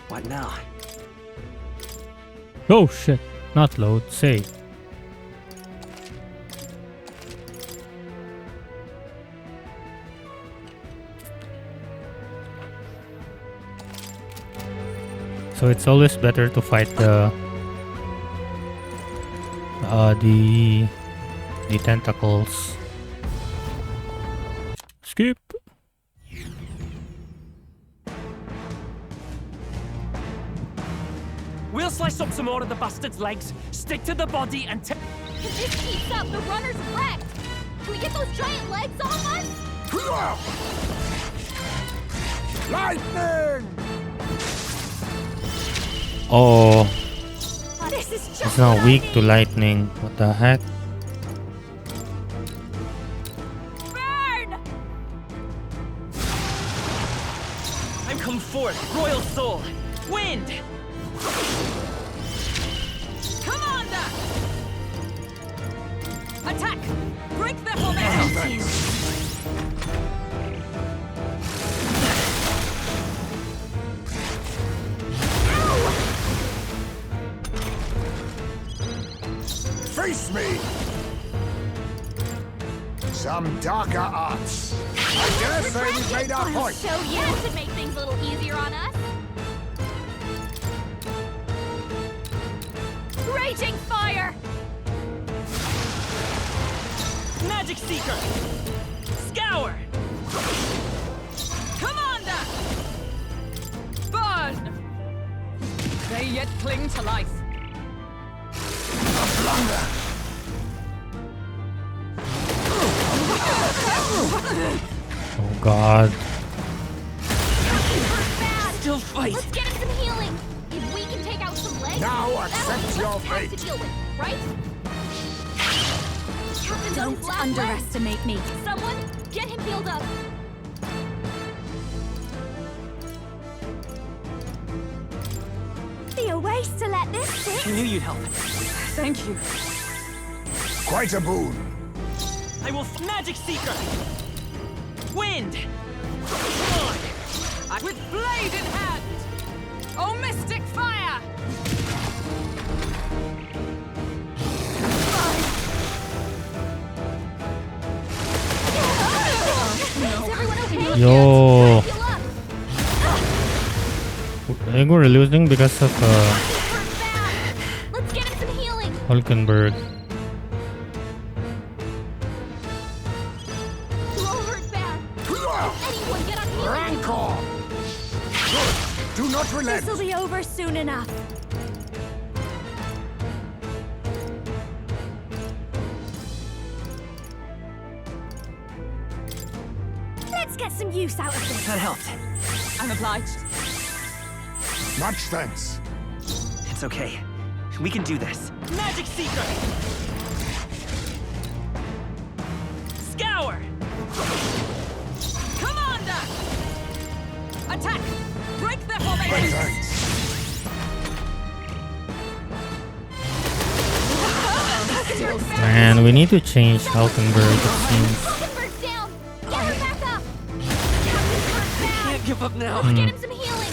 What now? Oh shit! Not load. Save. So it's always better to fight the tentacles. Skip. We'll slice up some more of the bastard's legs, stick to the body, and take. If this keeps up, the runner's wrecked. Can we get those giant legs off us? Lightning! Oh, This is just it's not weak to lightning. What the heck? burn! I'm come forth, royal soul. Wind! Commander! Attack! Break the formation! Face me! Some darker arts. I dare say we've made our point. So you should make things a little easier on us. Raging fire! Magic Seeker! Scour! Commander! Burn! They yet cling to life. Oh God. Still fight! Let's get him some healing. If we can take out some legs, Now that'll accept be your less fate. to deal with, right? Captain's on his Don't last underestimate leg. me. Someone, get him healed up. Be a waste to let this sit. I knew you'd help. Thank you. Quite a boon. I will Magic Seeker! Wind! With blade in hand! Oh, mystic fire! Is everyone okay? Yo. Heal up. I think we're losing because of Let's get him some healing. Hulkenberg. You all hurt bad. Anyone get on healing? Rancor! Good. Do not relent. This'll be over soon enough. Let's get some use out of this. That helped. I'm obliged. Much thanks. It's okay. We can do this. Magic Seeker! Scour! Commander! Attack! Break their Many formation! thanks. Man, we need to change Hulkenberg, it seems. Hulkenberg's down. Get her back up. Captain's hurt bad. Can't give up now. Let's get him some healing.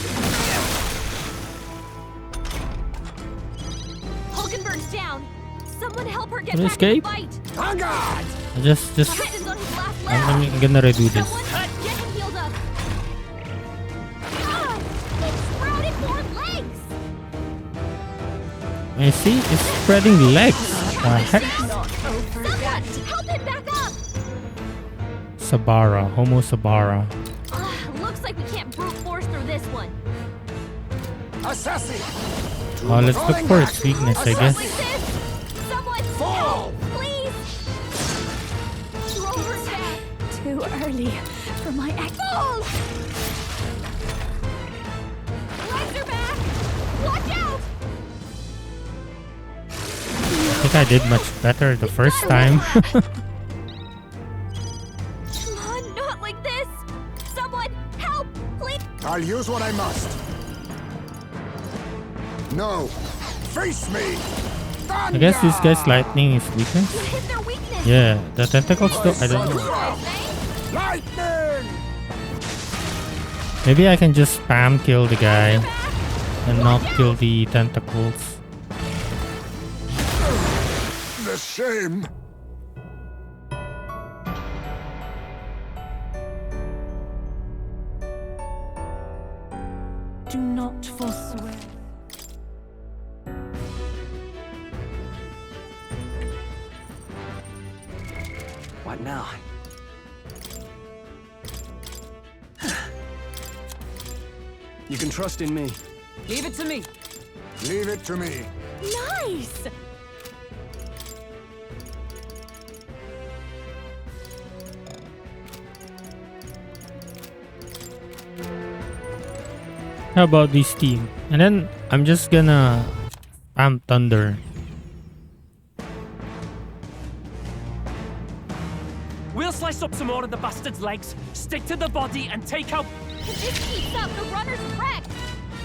Hulkenberg's down. Someone help her get Can we back escape? in the fight. On guard! Just, Captain's on his last leg. I'm gonna redo this. Someone get him healed up. Ah, it sprouted more legs. I see, it's spreading legs. The heck? Someone help him back up. Sabara, Homo Sabara. Looks like we can't brute force through this one. Assassin! Oh, let's look for its weakness, I guess. Someone Fall! please. Roll her back. Too early for my fall. Legs are back. Watch out. I think I did much better the first time. Come on, not like this. Someone help, please. I'll use what I must. No! Face me! I guess this guy's lightning is weakness. You hit their weakness. Yeah, the tentacles though, I don't know. Lightning! Maybe I can just spam kill the guy and not kill the tentacles. The shame! do not forswear. What now? You can trust in me. Leave it to me. Leave it to me. Nice! How about this team? And then I'm just gonna spam thunder. We'll slice up some more of the bastard's legs, stick to the body, and take out... If this keeps up, the runner's wrecked!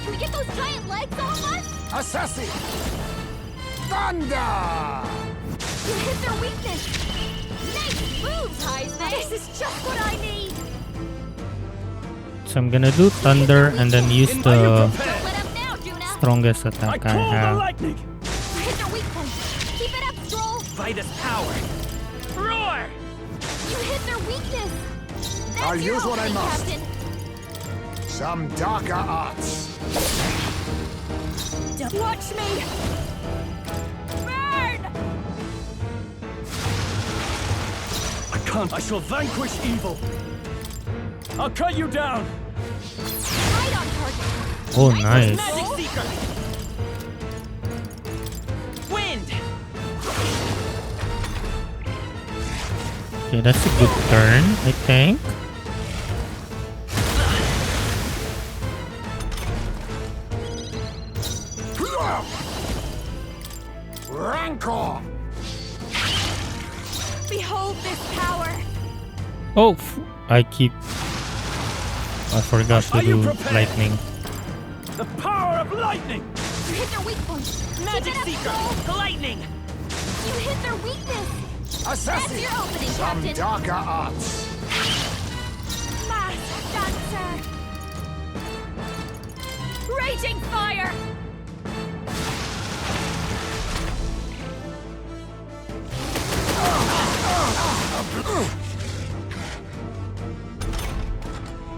Can we get those giant legs off us? Assassin! Thunder! You hit their weakness! Nice moves, Heisman! This is just what I need! So I'm gonna do thunder and then use the strongest attack I have. lightning! You hit their weak point! Keep it up, Stroll! Vitus power! Roar! You hit their weakness! That's I'll your use what I opening, must. Captain. Some darker arts. Watch me! Burn! I can't. I shall vanquish evil. I'll cut you down. Right on target. Oh, nice. Magic Seeker. Wind. Okay, that's a good turn, I think. Rancor! Behold this power! Oh, I forgot to do lightning. The power of lightning. You hit their weak point. Magic Keep it Seeker. up, Stroll. Lightning. You hit their weakness. Assassin! That's your opening, Some Captain. darker arts. Mass dancer. Raging fire.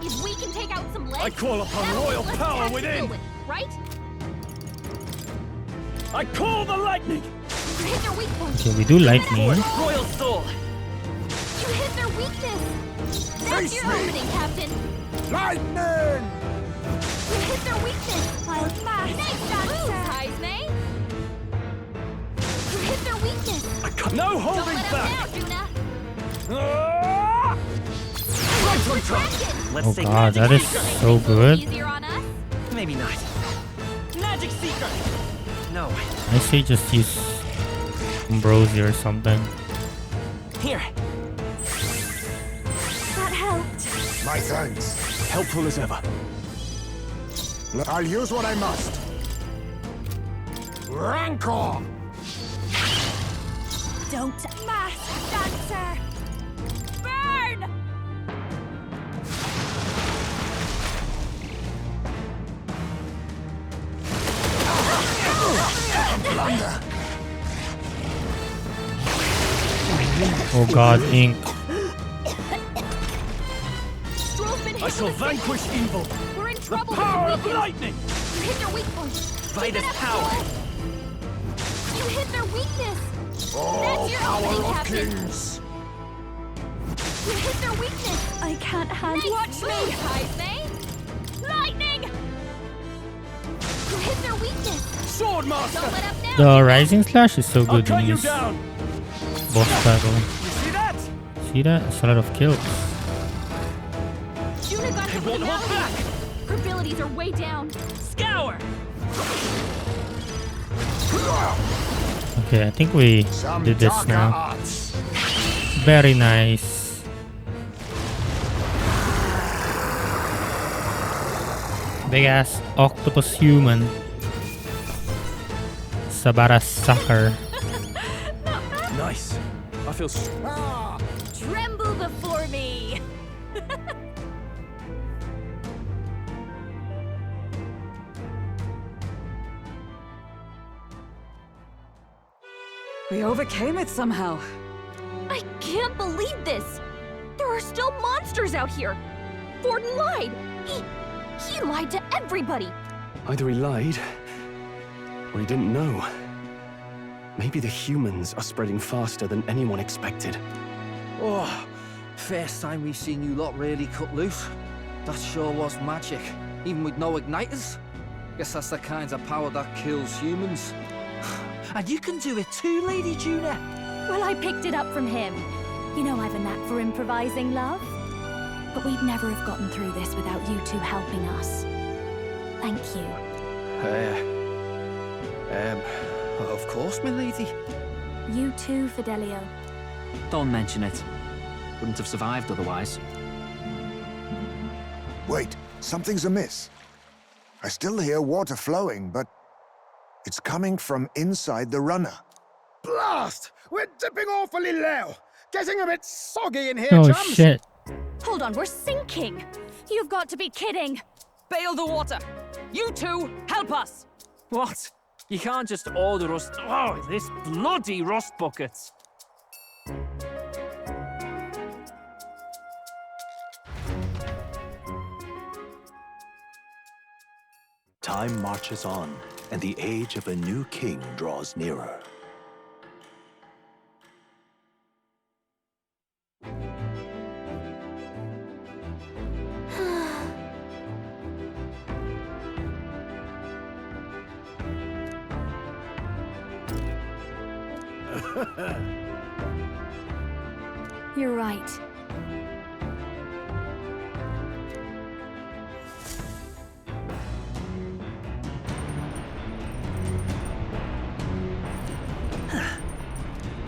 If we can take out some legs, I call upon that'll royal give us power cash to within. deal with, right? I call the lightning. You hit their weak point. Okay, we do lightning. Royal soul. You hit their weakness. That's Face your me. opening, Captain. Lightning! You hit their weakness. I'll smash. Nice dancer. Heisman. You hit their weakness. No Don't holding let back. them down, Juna. Ah! Right on track. Let's Oh take god, Magic that is Seeker. so good. Easier on us. Maybe not. Magic Seeker. No. I say just use Ambrosia or something. Here. That helped. My thanks. Helpful as ever. I'll use what I must. Rancor! Don't mass dancer. Burn! Blunder! Oh god, ink. Stroll's been hit I shall with a signal. vanquish evil. We're in The trouble power with of the weakness. lightning. You hit their weak point. Keep Vitus it up, power. Stroll. You hit their weakness. Oh, That's your power opening, of Captain. kings! You hit their weakness. I can't handle. Watch me, Heisman. Lightning. You hit their weakness. Sword master. Don't let up now. The Rising Slash is so I'll good cut in you this down. boss battle. You see that? See that? It's a lot of kills. Juna got I the won't hold back. finality. Her abilities are way down. Scour. Okay, I think we Some did this darker now. arts. Very nice. Big ass octopus human. Sabara sucker. Nice. I feel. Tremble before me. We overcame it somehow. I can't believe this. There are still monsters out here. Forden lied. He lied to everybody. Either he lied, or he didn't know. Maybe the humans are spreading faster than anyone expected. Oh, first time we've seen you lot really cut loose. That sure was magic, even with no igniters. Guess that's the kind of power that kills humans. And you can do it too, Lady Juna. Well, I picked it up from him. You know I've a knack for improvising, love. But we'd never have gotten through this without you two helping us. Thank you. Of course, my lady. You too, Fidelio. Don't mention it. Wouldn't have survived otherwise. Wait, something's amiss. I still hear water flowing, but it's coming from inside the runner. Blast! We're dipping awfully low. Getting a bit soggy in here, Oh chums. shit. Hold on, we're sinking. You've got to be kidding. Bail the water. You two, help us. What? You can't just order us. Oh, this bloody rust buckets. Time marches on, and the age of a new king draws nearer. You're right.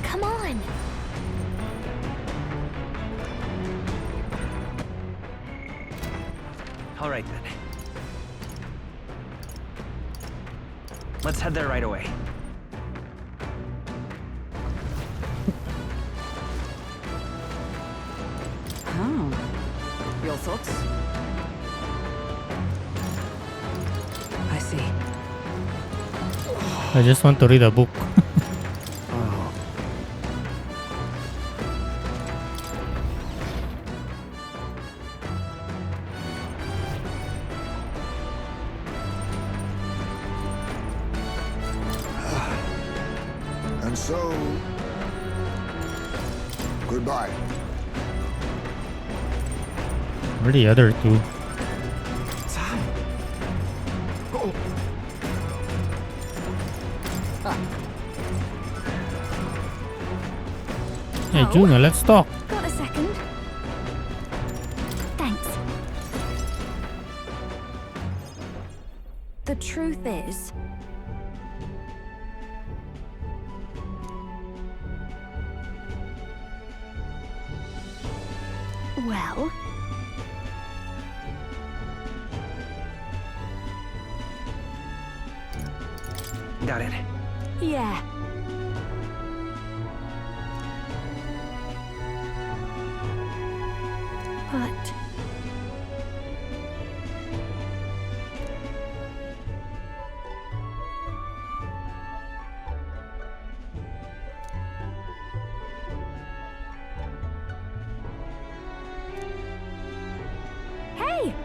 Come on. All right, then. Let's head there right away. Oh. Your thoughts? I see. I just want to read a book. And so, goodbye. Where are the other two? Hey, Juna, let's talk. Got a second? Thanks. The truth is, well, Got it. yeah. But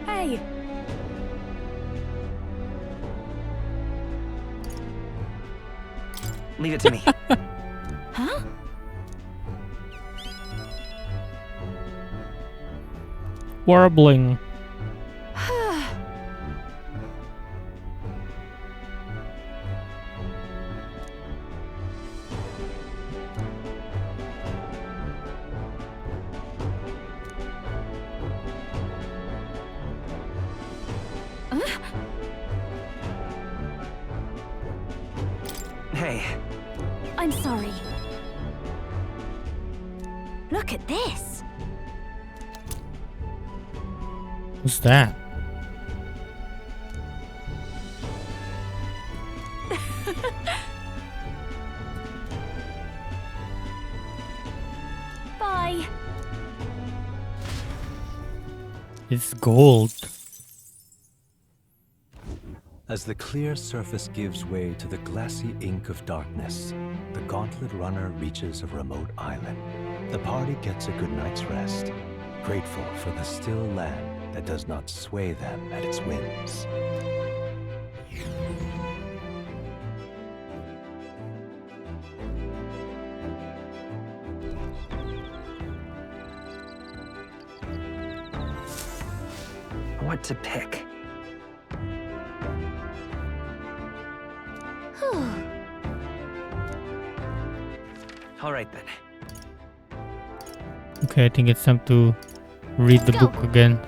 hey! Leave it to me. Huh? Warbling. Hey. I'm sorry. Look at this. What's that? Bye. It's gold. As the clear surface gives way to the glassy ink of darkness, the gauntlet runner reaches a remote island. The party gets a good night's rest, grateful for the still land that does not sway them at its whims. what to pick. All right then. Okay, I think it's time to read the book again.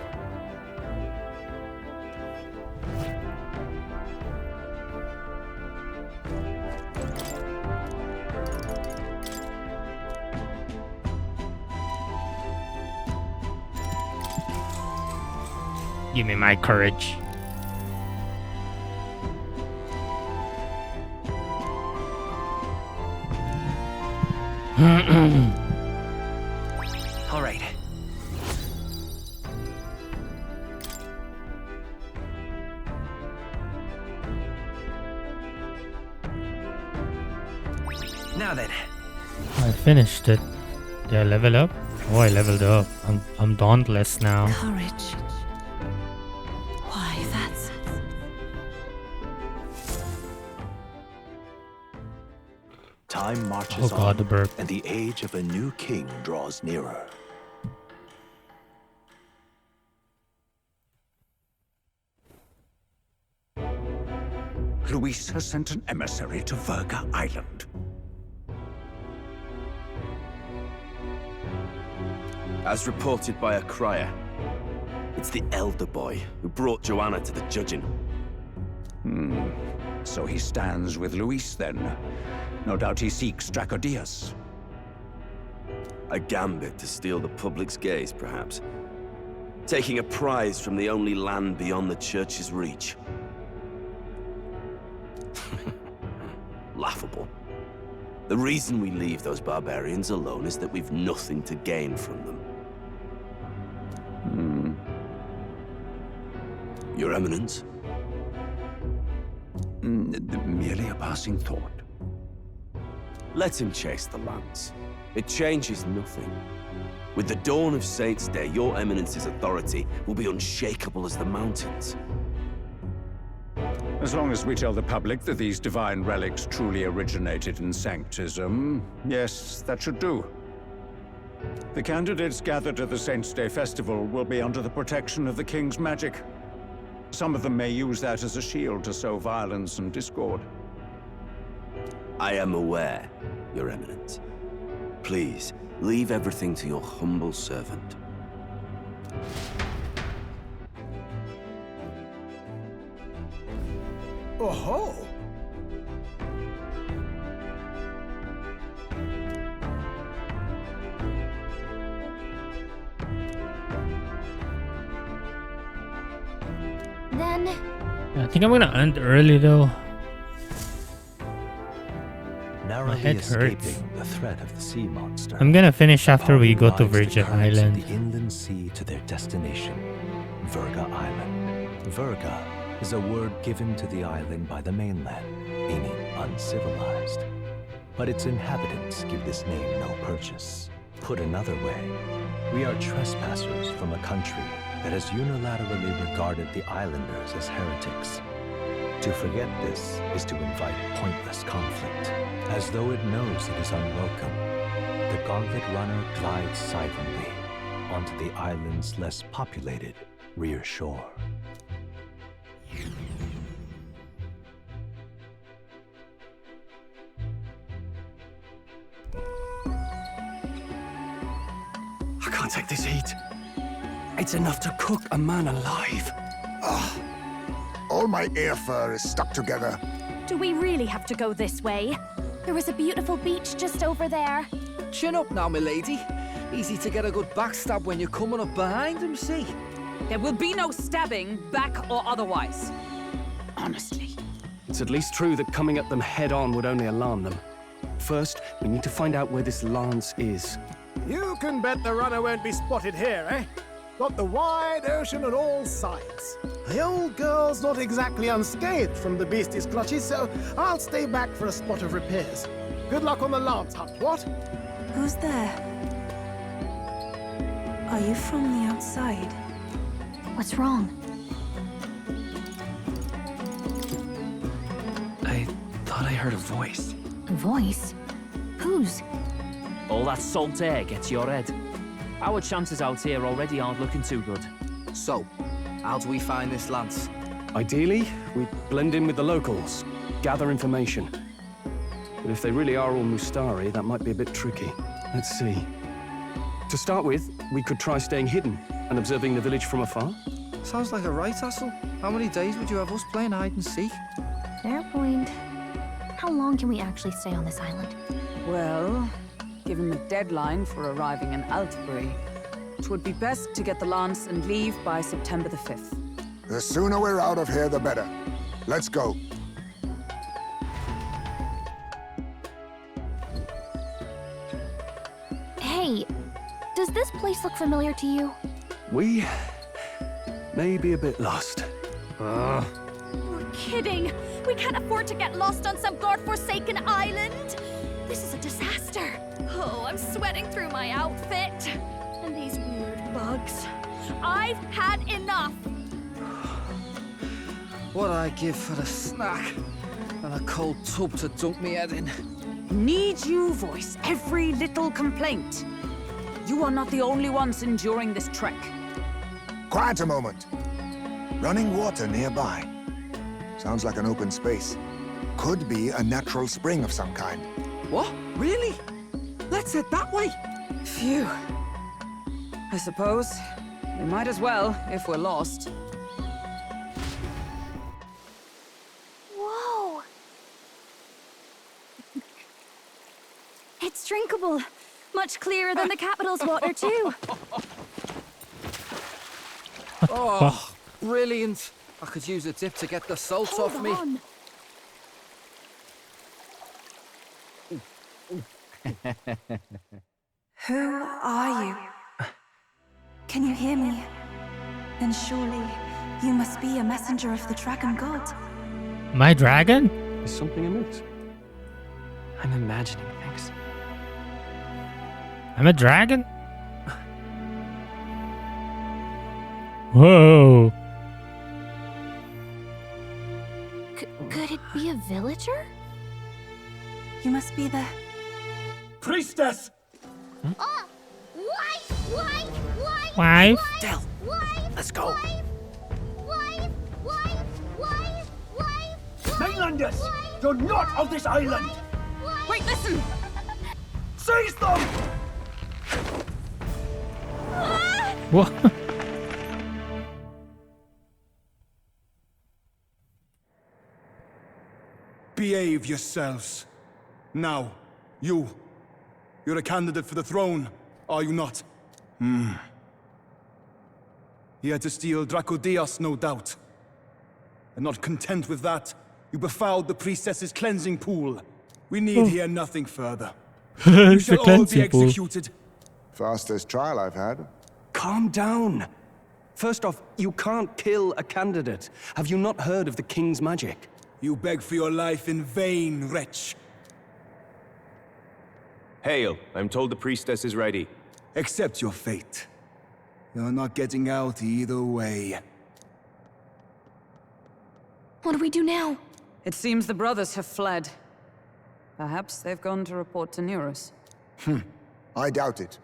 Give me my courage. All right. Now then. I finished it. Did I level up? Oh, I leveled up. I'm dauntless now. Courage. Why, that's... Time marches Oh God, on, the burp. and the age of a new king draws nearer. Luis has sent an emissary to Virga Island. As reported by a crier, it's the elder boy who brought Joanna to the judging. So he stands with Luis then. No doubt he seeks Dracodius. A gambit to steal the public's gaze, perhaps. Taking a prize from the only land beyond the church's reach. Laughable. The reason we leave those barbarians alone is that we've nothing to gain from them. Your Eminence? Merely a passing thought. Let him chase the lance. It changes nothing. With the dawn of Saints' Day, your Eminence's authority will be unshakable as the mountains. As long as we tell the public that these divine relics truly originated in Sanctism, yes, that should do. The candidates gathered at the Saints' Day Festival will be under the protection of the King's magic. Some of them may use that as a shield to sow violence and discord. I am aware, Your Eminence. Please, leave everything to your humble servant. Oh-ho! Then... I think I'm gonna end early though. Narrowly head escaping hurts. the threat of the sea monster. I'm gonna finish after we go to rides the Virgin currents of Island. the inland sea to their destination, Virga Island. Virga is a word given to the island by the mainland, meaning uncivilized. But its inhabitants give this name no purchase. Put another way, we are trespassers from a country that has unilaterally regarded the islanders as heretics. To forget this is to invite pointless conflict. As though it knows it is unwelcome, the Gauntlet Runner glides silently onto the island's less populated rear shore. I can't take this heat. It's enough to cook a man alive. All my ear fur is stuck together. Do we really have to go this way? There was a beautiful beach just over there. Chin up now, milady. Easy to get a good backstab when you're coming up behind him, see? There will be no stabbing, back or otherwise. Honestly. It's at least true that coming at them head-on would only alarm them. First, we need to find out where this lance is. You can bet the runner won't be spotted here, eh? Got the wide ocean on all sides. The old girl's not exactly unscathed from the beastie's clutches, so I'll stay back for a spot of repairs. Good luck on the lance hunt, what? Who's there? Are you from the outside? What's wrong? I thought I heard a voice. A voice? Whose? All that salt air gets your head. Our chances out here already aren't looking too good. So, How do we find this, Lance? Ideally, we blend in with the locals, gather information. But if they really are all Mustari, that might be a bit tricky. Let's see. To start with, we could try staying hidden and observing the village from afar. Sounds like a right hassle. How many days would you have us playing hide and seek? Fair point. How long can we actually stay on this island? Well, given the deadline for arriving in Altbury, it would be best to get the lance and leave by September the 5th. The sooner we're out of here, the better. Let's go. Hey, does this place look familiar to you? We may be a bit lost. You're kidding! We can't afford to get lost on some godforsaken island! This is a disaster! Oh, I'm sweating through my outfit. And these weird bugs. I've had enough! What I give for a snack and a cold tub to dunk me head in. Need you voice every little complaint? You are not the only ones enduring this trek. Quiet a moment. Running water nearby. Sounds like an open space. Could be a natural spring of some kind. What? Really? Let's head that way. Phew. I suppose we might as well if we're lost. Whoa! It's drinkable. Much clearer than the capital's water, too. Oh, brilliant. I could use a dip to get the salt off me. On. Who are you? Can you hear me? Then surely you must be a messenger of the dragon god. My dragon? Is something amiss? I'm imagining things. I'm a dragon? Whoa. Could it be a villager? You must be the... Priestess! Wife? Del, let's go. Mainlanders, you're not of this island. Wait, listen! Seize them! What? Behave yourselves. Now, you're a candidate for the throne, are you not? Here to steal Dracodias, no doubt. And not content with that, you befouled the priestess's cleansing pool. We need hear nothing further. You shall all be executed. Fastest trial I've had. Calm down. First off, you can't kill a candidate. Have you not heard of the king's magic? You beg for your life in vain, wretch. Hail, I'm told the priestess is ready. Accept your fate. You're not getting out either way. What do we do now? It seems the brothers have fled. Perhaps they've gone to report to Neurus. I doubt it.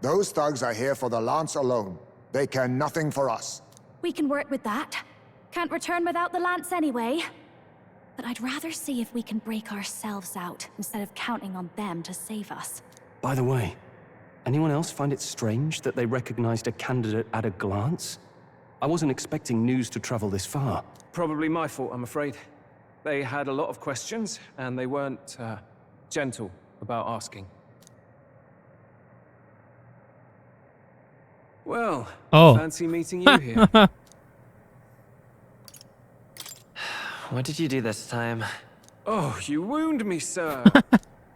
Those thugs are here for the lance alone. They care nothing for us. We can work with that. Can't return without the lance anyway. But I'd rather see if we can break ourselves out, instead of counting on them to save us. By the way, anyone else find it strange that they recognized a candidate at a glance? I wasn't expecting news to travel this far. Probably my fault, I'm afraid. They had a lot of questions, and they weren't gentle about asking. Well, fancy meeting you here. What did you do this time? Oh, you wound me, sir.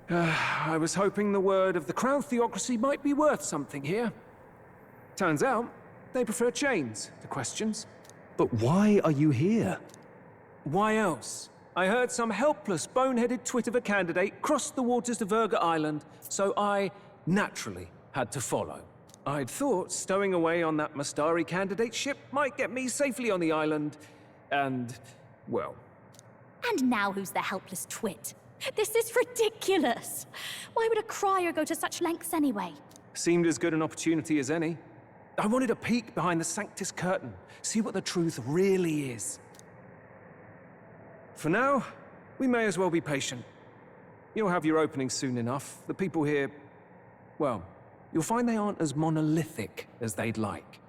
I was hoping the word of the Crown Theocracy might be worth something here. Turns out, they prefer chains to questions. But why are you here? Why else? I heard some helpless, boneheaded twit of a candidate crossed the waters to Virga Island, so I naturally had to follow. I'd thought stowing away on that Mustari candidate ship might get me safely on the island, and, well... And now who's the helpless twit? This is ridiculous! Why would a crier go to such lengths anyway? Seemed as good an opportunity as any. I wanted a peek behind the Sanctus curtain, see what the truth really is. For now, we may as well be patient. You'll have your opening soon enough. The people here, well, you'll find they aren't as monolithic as they'd like.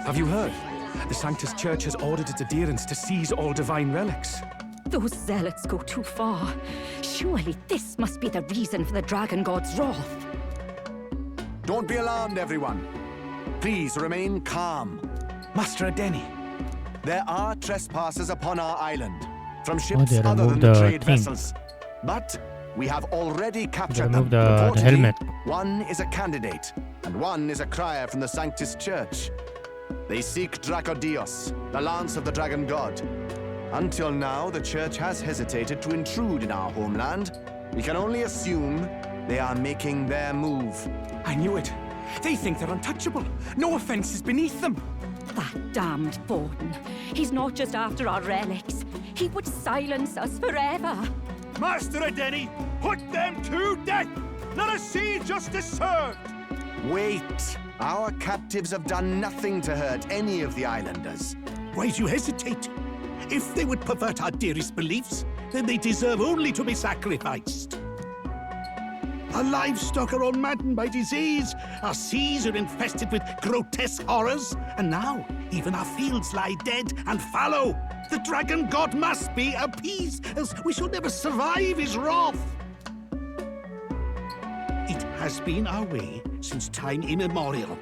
Have you heard? The Sanctus Church has ordered its adherents to seize all divine relics. Those zealots go too far. Surely this must be the reason for the Dragon God's wrath. Don't be alarmed, everyone. Please remain calm. Master Adeni. There are trespassers upon our island, from ships they other than removed the the trade thing. vessels. But we have already captured them. removed the Reportedly, helmet. One is a candidate, and one is a crier from the Sanctus Church. They seek Dracodios, the lance of the Dragon God. Until now, the Church has hesitated to intrude in our homeland. We can only assume they are making their move. I knew it. They think they're untouchable. No offense is beneath them. That damned Borden. He's not just after our relics. He would silence us forever. Master Adeni, put them to death! Let us see justice served! Wait! Our captives have done nothing to hurt any of the islanders. Why do you hesitate? If they would pervert our dearest beliefs, then they deserve only to be sacrificed. Our livestock are all maddened by disease, our seas are infested with grotesque horrors, and now even our fields lie dead and fallow. The Dragon God must be appeased, else we shall never survive his wrath. It has been our way since time immemorial.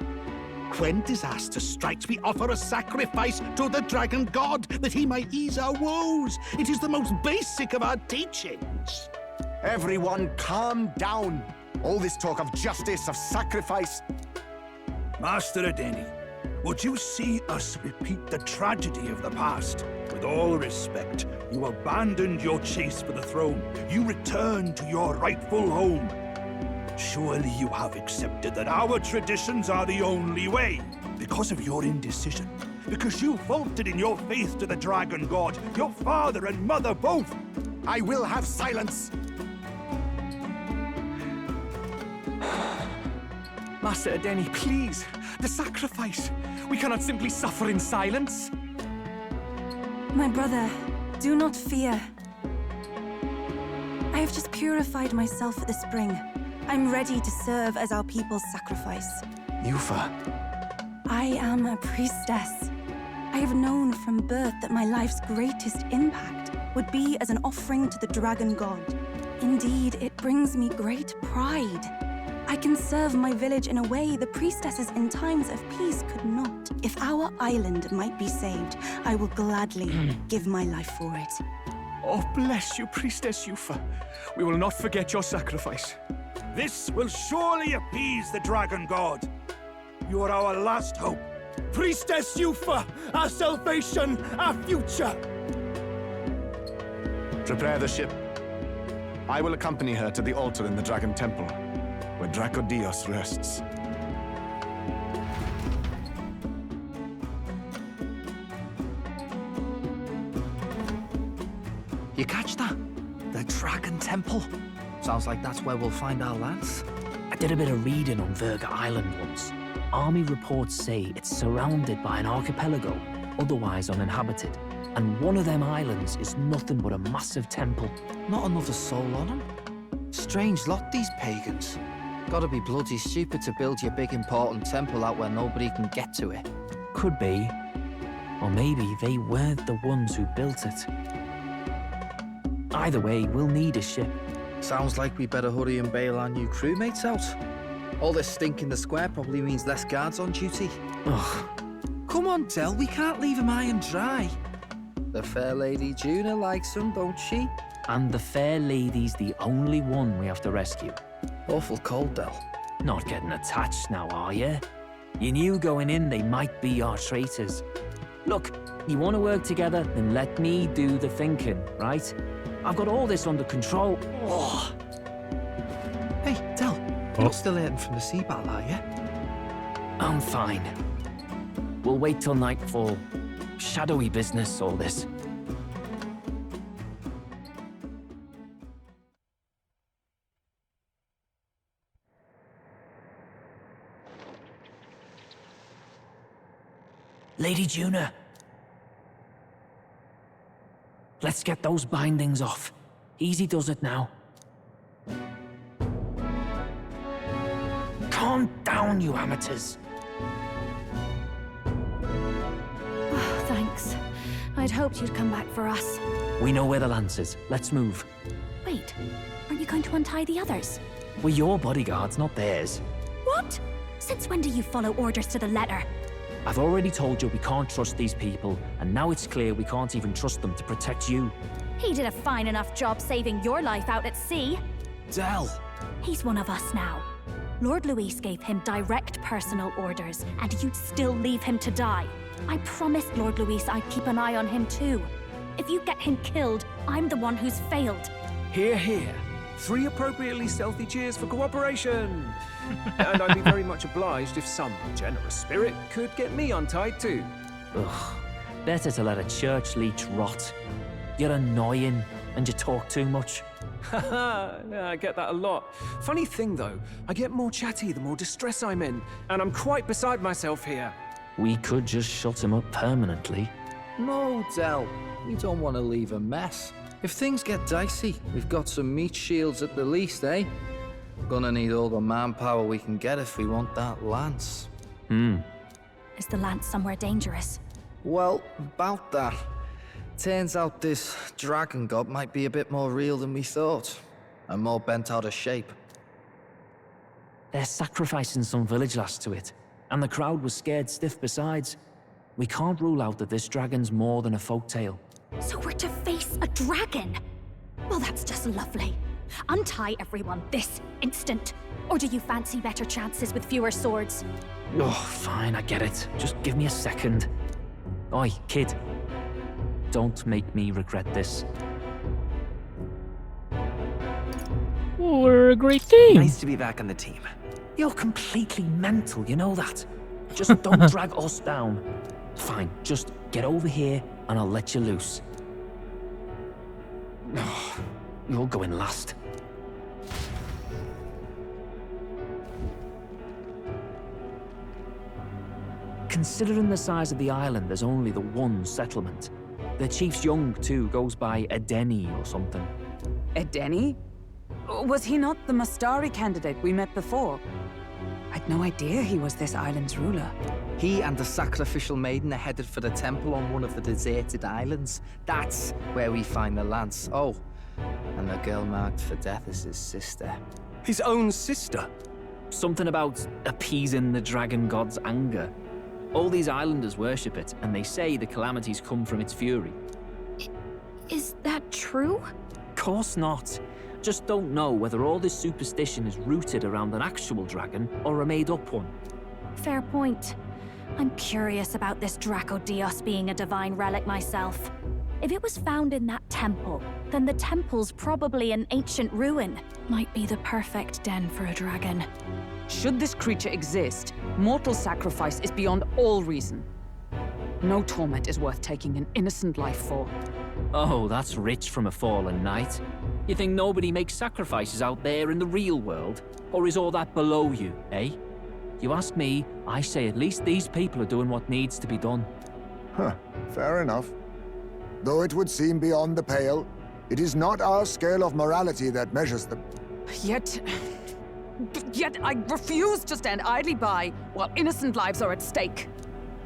When disaster strikes, we offer a sacrifice to the Dragon God that he might ease our woes. It is the most basic of our teachings. Everyone calm down. All this talk of justice, of sacrifice. Master Adeni, would you see us repeat the tragedy of the past? With all respect, you abandoned your chase for the throne. You returned to your rightful home. Surely you have accepted that our traditions are the only way. Because of your indecision, because you faltered in your faith to the Dragon God, your father and mother both. I will have silence. Master Adeni, please. The sacrifice. We cannot simply suffer in silence. My brother, do not fear. I have just purified myself for the spring. I'm ready to serve as our people's sacrifice. Yufa. I am a priestess. I have known from birth that my life's greatest impact would be as an offering to the Dragon God. Indeed, it brings me great pride. I can serve my village in a way the priestesses in times of peace could not. If our island might be saved, I will gladly give my life for it. Oh, bless you, Priestess Yufa. We will not forget your sacrifice. This will surely appease the Dragon God. You are our last hope. Priestess Yufa, our salvation, our future. Prepare the ship. I will accompany her to the altar in the Dragon Temple, where Dracodios rests. You catch that? The Dragon Temple? Sounds like that's where we'll find our lance. I did a bit of reading on Virga Island once. Army reports say it's surrounded by an archipelago, otherwise uninhabited. And one of them islands is nothing but a massive temple. Not another soul on them. Strange lot, these pagans. Gotta be bloody stupid to build your big important temple out where nobody can get to it. Could be. Or maybe they weren't the ones who built it. Either way, we'll need a ship. Sounds like we better hurry and bail our new crewmates out. All this stink in the square probably means less guards on duty. Ugh. Come on, Del, we can't leave him high and dry. The fair lady Juna likes him, don't she? And the fair lady's the only one we have to rescue. Awful cold, Del. Not getting attached now, are you? You knew going in they might be our traitors. Look, you want to work together, then let me do the thinking, right? I've got all this under control. Oh. Hey, Del, you're not still hurting from the sea battle, are you? I'm fine. We'll wait till nightfall. Shadowy business, all this. Lady Juna. Let's get those bindings off. Easy does it now. Calm down, you amateurs. Oh, thanks. I'd hoped you'd come back for us. We know where the lance is. Let's move. Wait, aren't you going to untie the others? We're your bodyguards, not theirs. What? Since when do you follow orders to the letter? I've already told you we can't trust these people, and now it's clear we can't even trust them to protect you. He did a fine enough job saving your life out at sea. Del! He's one of us now. Lord Luis gave him direct personal orders, and you'd still leave him to die. I promised Lord Luis I'd keep an eye on him too. If you get him killed, I'm the one who's failed. Hear, hear. 3 appropriately stealthy cheers for cooperation. And I'd be very much obliged if some generous spirit could get me untied too. Ugh. Better to let a church leech rot. You're annoying, and you talk too much. Haha, yeah, I get that a lot. Funny thing though, I get more chatty the more distress I'm in, and I'm quite beside myself here. We could just shut him up permanently. No, Del. We don't want to leave a mess. If things get dicey, we've got some meat shields at the least, eh? Gonna need all the manpower we can get if we want that lance. Is the lance somewhere dangerous? Well, about that. Turns out this dragon god might be a bit more real than we thought. And more bent out of shape. They're sacrificing some village lass to it, and the crowd was scared stiff besides. We can't rule out that this dragon's more than a folktale. So we're to face a dragon? Well, that's just lovely. Untie everyone this instant. Or do you fancy better chances with fewer swords? Oh, fine, I get it. Just give me a second. Oi, kid. Don't make me regret this. We're a great team. Nice to be back on the team. You're completely mental, you know that. Just don't drag us down. Fine, just get over here and I'll let you loose. Oh, you're going last. Considering the size of the island, there's only the one settlement. The chief's young, too, goes by Edeni or something. Edeni? Was he not the Mustari candidate we met before? I'd no idea he was this island's ruler. He and the sacrificial maiden are headed for the temple on one of the deserted islands. That's where we find the lance. Oh, and the girl marked for death is his sister. His own sister? Something about appeasing the dragon god's anger. All these islanders worship it, and they say the calamities come from its fury. Is that true? Course not. Just don't know whether all this superstition is rooted around an actual dragon or a made-up one. Fair point. I'm curious about this Draco Dios being a divine relic myself. If it was found in that temple, then the temple's probably an ancient ruin. Might be the perfect den for a dragon. Should this creature exist, mortal sacrifice is beyond all reason. No torment is worth taking an innocent life for. Oh, that's rich from a fallen knight. You think nobody makes sacrifices out there in the real world? Or is all that below you, eh? You ask me, I say at least these people are doing what needs to be done. Huh, fair enough. Though it would seem beyond the pale, it is not our scale of morality that measures them. Yet I refuse to stand idly by while innocent lives are at stake.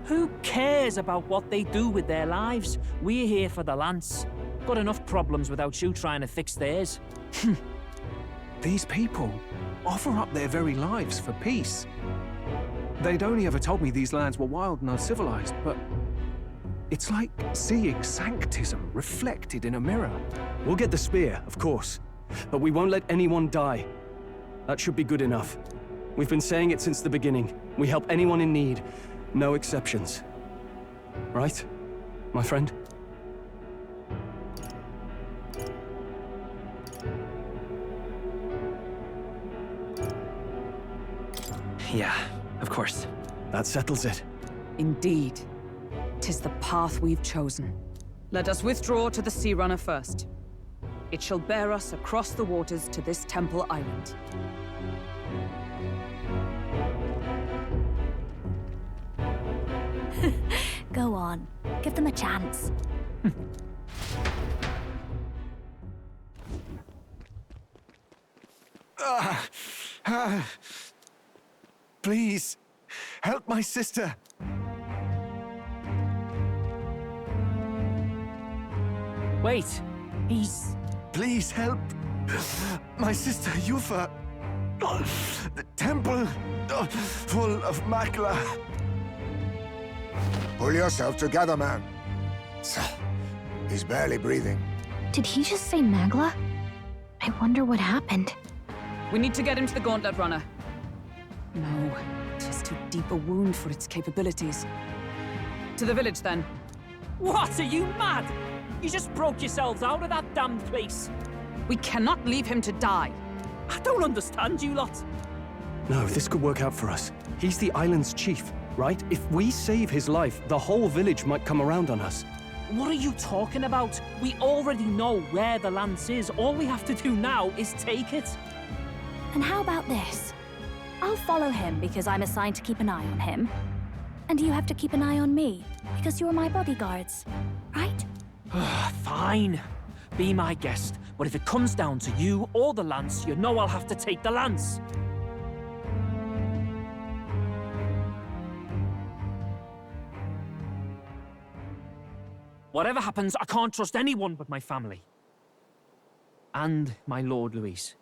Who cares about what they do with their lives? We're here for the lance. Got enough problems without you trying to fix theirs. These people offer up their very lives for peace. They'd only ever told me these lands were wild and uncivilized, but it's like seeing sanctism reflected in a mirror. We'll get the spear, of course, but we won't let anyone die. That should be good enough. We've been saying it since the beginning. We help anyone in need, no exceptions. Right, my friend? Yeah, of course. That settles it. Indeed. 'Tis the path we've chosen. Let us withdraw to the Sea Runner first. It shall bear us across the waters to this temple island. Go on. Give them a chance. Please, help my sister. Wait, he's... Please help my sister Yufa. The temple full of Makla. Pull yourself together, man. He's barely breathing. Did he just say Magla? I wonder what happened. We need to get him to the Gauntlet Runner. No, tis too deep a wound for its capabilities. To the village, then. What? Are you mad? You just broke yourselves out of that damned place. We cannot leave him to die. I don't understand you lot. No, this could work out for us. He's the island's chief, right? If we save his life, the whole village might come around on us. What are you talking about? We already know where the lance is. All we have to do now is take it. And how about this? I'll follow him because I'm assigned to keep an eye on him. And you have to keep an eye on me because you're my bodyguards, right? Fine. Be my guest. But if it comes down to you or the lance, you know I'll have to take the lance. Whatever happens, I can't trust anyone but my family. And my Lord Luis.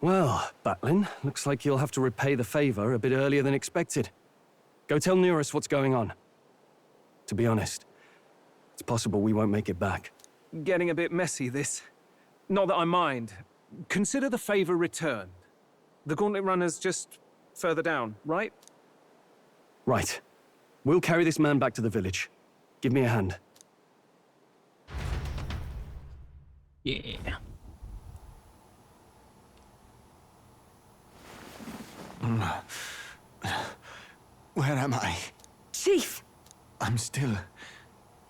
Well, Batlin, looks like you'll have to repay the favor a bit earlier than expected. Go tell Nearest what's going on. To be honest, it's possible we won't make it back. Getting a bit messy, this. Not that I mind. Consider the favor returned. The Gauntlet Runner's just further down, right? Right. We'll carry this man back to the village. Give me a hand. Yeah. Where am I? Chief! I'm still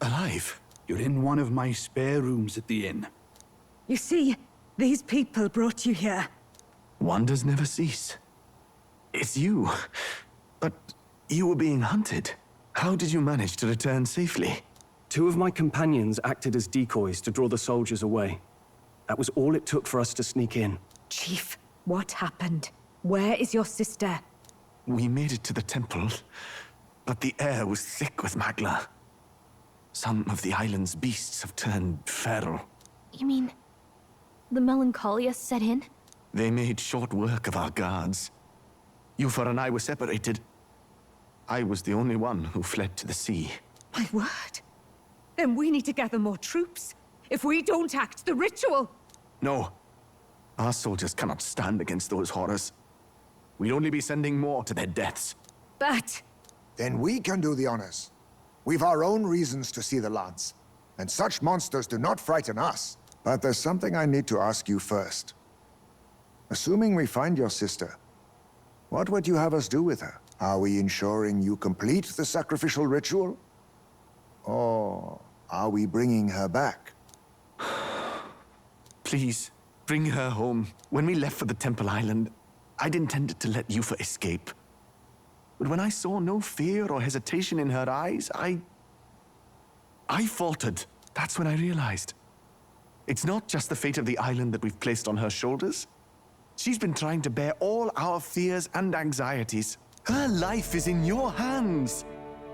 alive. You're in one of my spare rooms at the inn. You see, these people brought you here. Wonders never cease. It's you. But you were being hunted. How did you manage to return safely? 2 of my companions acted as decoys to draw the soldiers away. That was all it took for us to sneak in. Chief, what happened? Where is your sister? We made it to the temple, but the air was thick with Magla. Some of the island's beasts have turned feral. You mean the melancholia set in? They made short work of our guards. Yufa and I were separated. I was the only one who fled to the sea. My word. Then we need to gather more troops. If we don't act, the ritual... No. Our soldiers cannot stand against those horrors. We'd only be sending more to their deaths. But... Then we can do the honors. We've our own reasons to see the lance. And such monsters do not frighten us. But there's something I need to ask you first. Assuming we find your sister, what would you have us do with her? Are we ensuring you complete the sacrificial ritual? Or are we bringing her back? Please, bring her home. When we left for the Temple Island, I'd intended to let Yufa escape. But when I saw no fear or hesitation in her eyes, I faltered. That's when I realized. It's not just the fate of the island that we've placed on her shoulders. She's been trying to bear all our fears and anxieties. Her life is in your hands.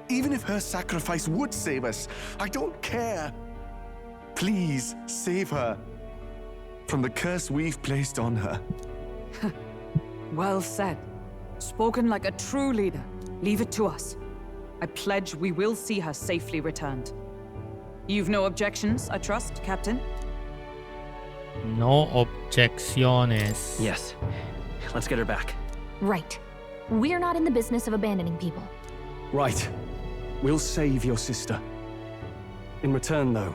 Even if her sacrifice would save us, I don't care. Please, save her from the curse we've placed on her. Well said. Spoken like a true leader. Leave it to us. I pledge we will see her safely returned. You've no objections, I trust, Captain? No objecciones. Yes. Let's get her back. Right. We're not in the business of abandoning people. Right. We'll save your sister. In return, though,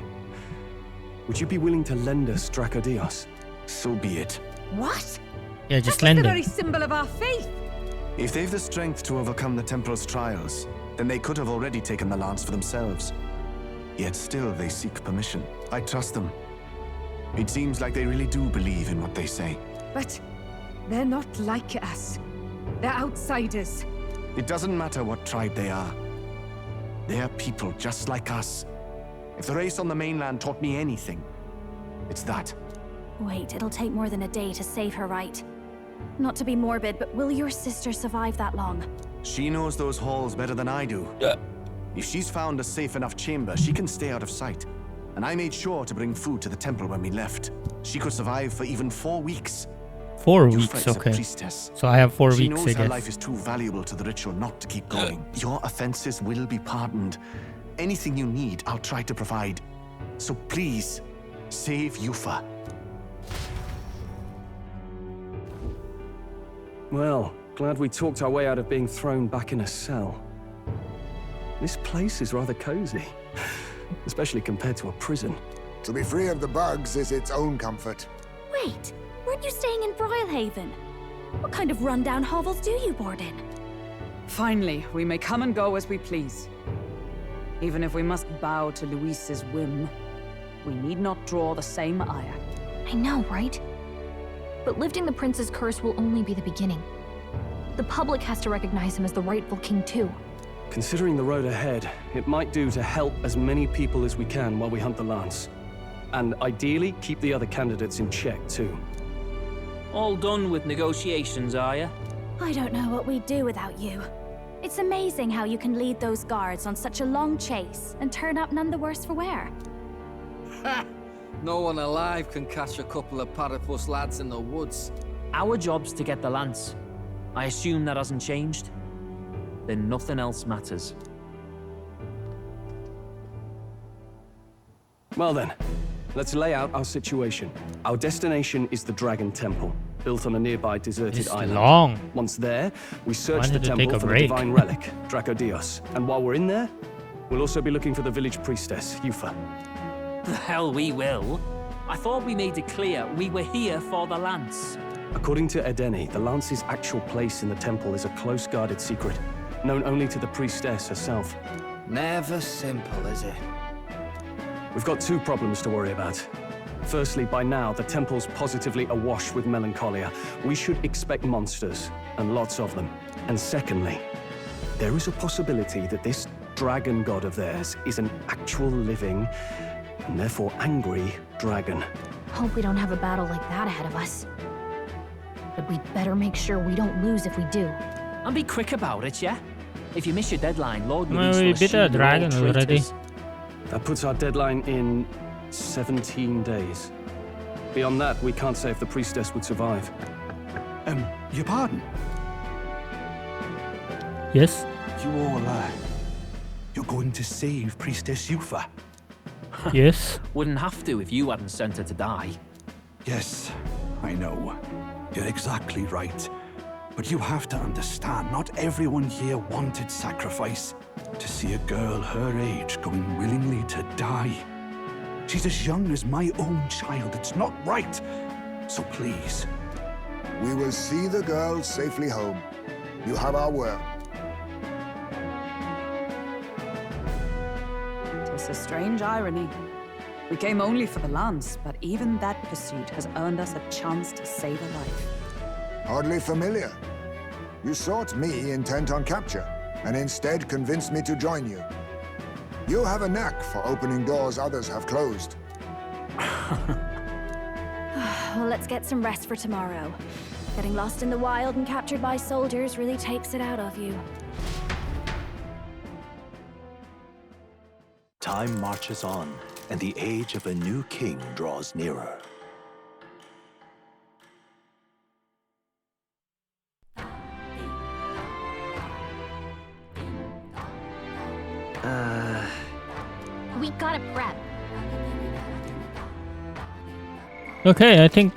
would you be willing to lend us Dracodios? So be it. What? Yeah, just That's lend the them. very symbol of our faith. If they've the strength to overcome the Temple's trials, then they could have already taken the lance for themselves. Yet still they seek permission. I trust them. It seems like they really do believe in what they say. But they're not like us. They're outsiders. It doesn't matter what tribe they are. They are people just like us. If the race on the mainland taught me anything, it's that. Wait, it'll take more than a day to save her, right? Not to be morbid, but will your sister survive that long? She knows those halls better than I do. If she's found a safe enough chamber, she can stay out of sight. And I made sure to bring food to the temple when we left. She could survive for even 4 weeks. 4 Yufa weeks, is a okay. priestess. So I have 4 She weeks, knows I her guess. life is too valuable to the ritual not to keep going. Your offenses will be pardoned. Anything you need, I'll try to provide. So please, save Yufa. Well, glad we talked our way out of being thrown back in a cell. This place is rather cozy, especially compared to a prison. To be free of the bugs is its own comfort. Wait, weren't you staying in Broilhaven? What kind of rundown hovels do you board in? Finally, we may come and go as we please. Even if we must bow to Luis's whim, we need not draw the same ire. I know, right? But lifting the prince's curse will only be the beginning. The public has to recognize him as the rightful king too. Considering the road ahead, it might do to help as many people as we can while we hunt the lance. And ideally, keep the other candidates in check too. All done with negotiations, are ya? I don't know what we'd do without you. It's amazing how you can lead those guards on such a long chase and turn up none the worse for wear. No one alive can catch a couple of platypus lads in the woods. Our job's to get the lance. I assume that hasn't changed? Then nothing else matters. Well then, let's lay out our situation. Our destination is the Dragon Temple, built on a nearby deserted It's island. long. Once there, we search the Wanted to take temple a for the break. divine relic, Draco Dios. And while we're in there, we'll also be looking for the village priestess, Yufa. The hell we will. I thought we made it clear we were here for the lance. According to Edeni, the lance's actual place in the temple is a close guarded secret, known only to the priestess herself. Never simple, is it? We've got 2 problems to worry about. Firstly, by now, the temple's positively awash with melancholia. We should expect monsters, and lots of them. And secondly, there is a possibility that this dragon god of theirs is an actual living, and therefore angry, dragon. Hope we don't have a battle like that ahead of us. But we'd better make sure we don't lose if we do. And be quick about it, yeah? If you miss your deadline, Lord Well, Luis we will beat a assume you're all dragon already. traitors. That puts our deadline in 17 days. Beyond that, we can't say if the priestess would survive. Your pardon? Yes? You all, you're going to save Priestess Yufa? Yes? Wouldn't have to if you hadn't sent her to die. Yes, I know. You're exactly right. But you have to understand, not everyone here wanted sacrifice. To see a girl her age going willingly to die. She's as young as my own child. It's not right. So please. We will see the girl safely home. You have our word. Tis a strange irony. We came only for the lance, but even that pursuit has earned us a chance to save a life. Hardly familiar. You sought me intent on capture, and instead convinced me to join you. You have a knack for opening doors others have closed. Well, let's get some rest for tomorrow. Getting lost in the wild and captured by soldiers really takes it out of you. Time marches on, and the age of a new king draws nearer. We gotta prep. Okay, I think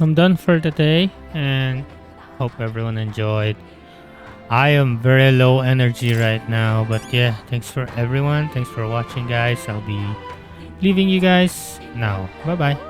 I'm done for today, and hope everyone enjoyed. I am very low energy right now, but yeah, thanks for everyone. Thanks for watching, guys. I'll be leaving you guys now. Bye bye.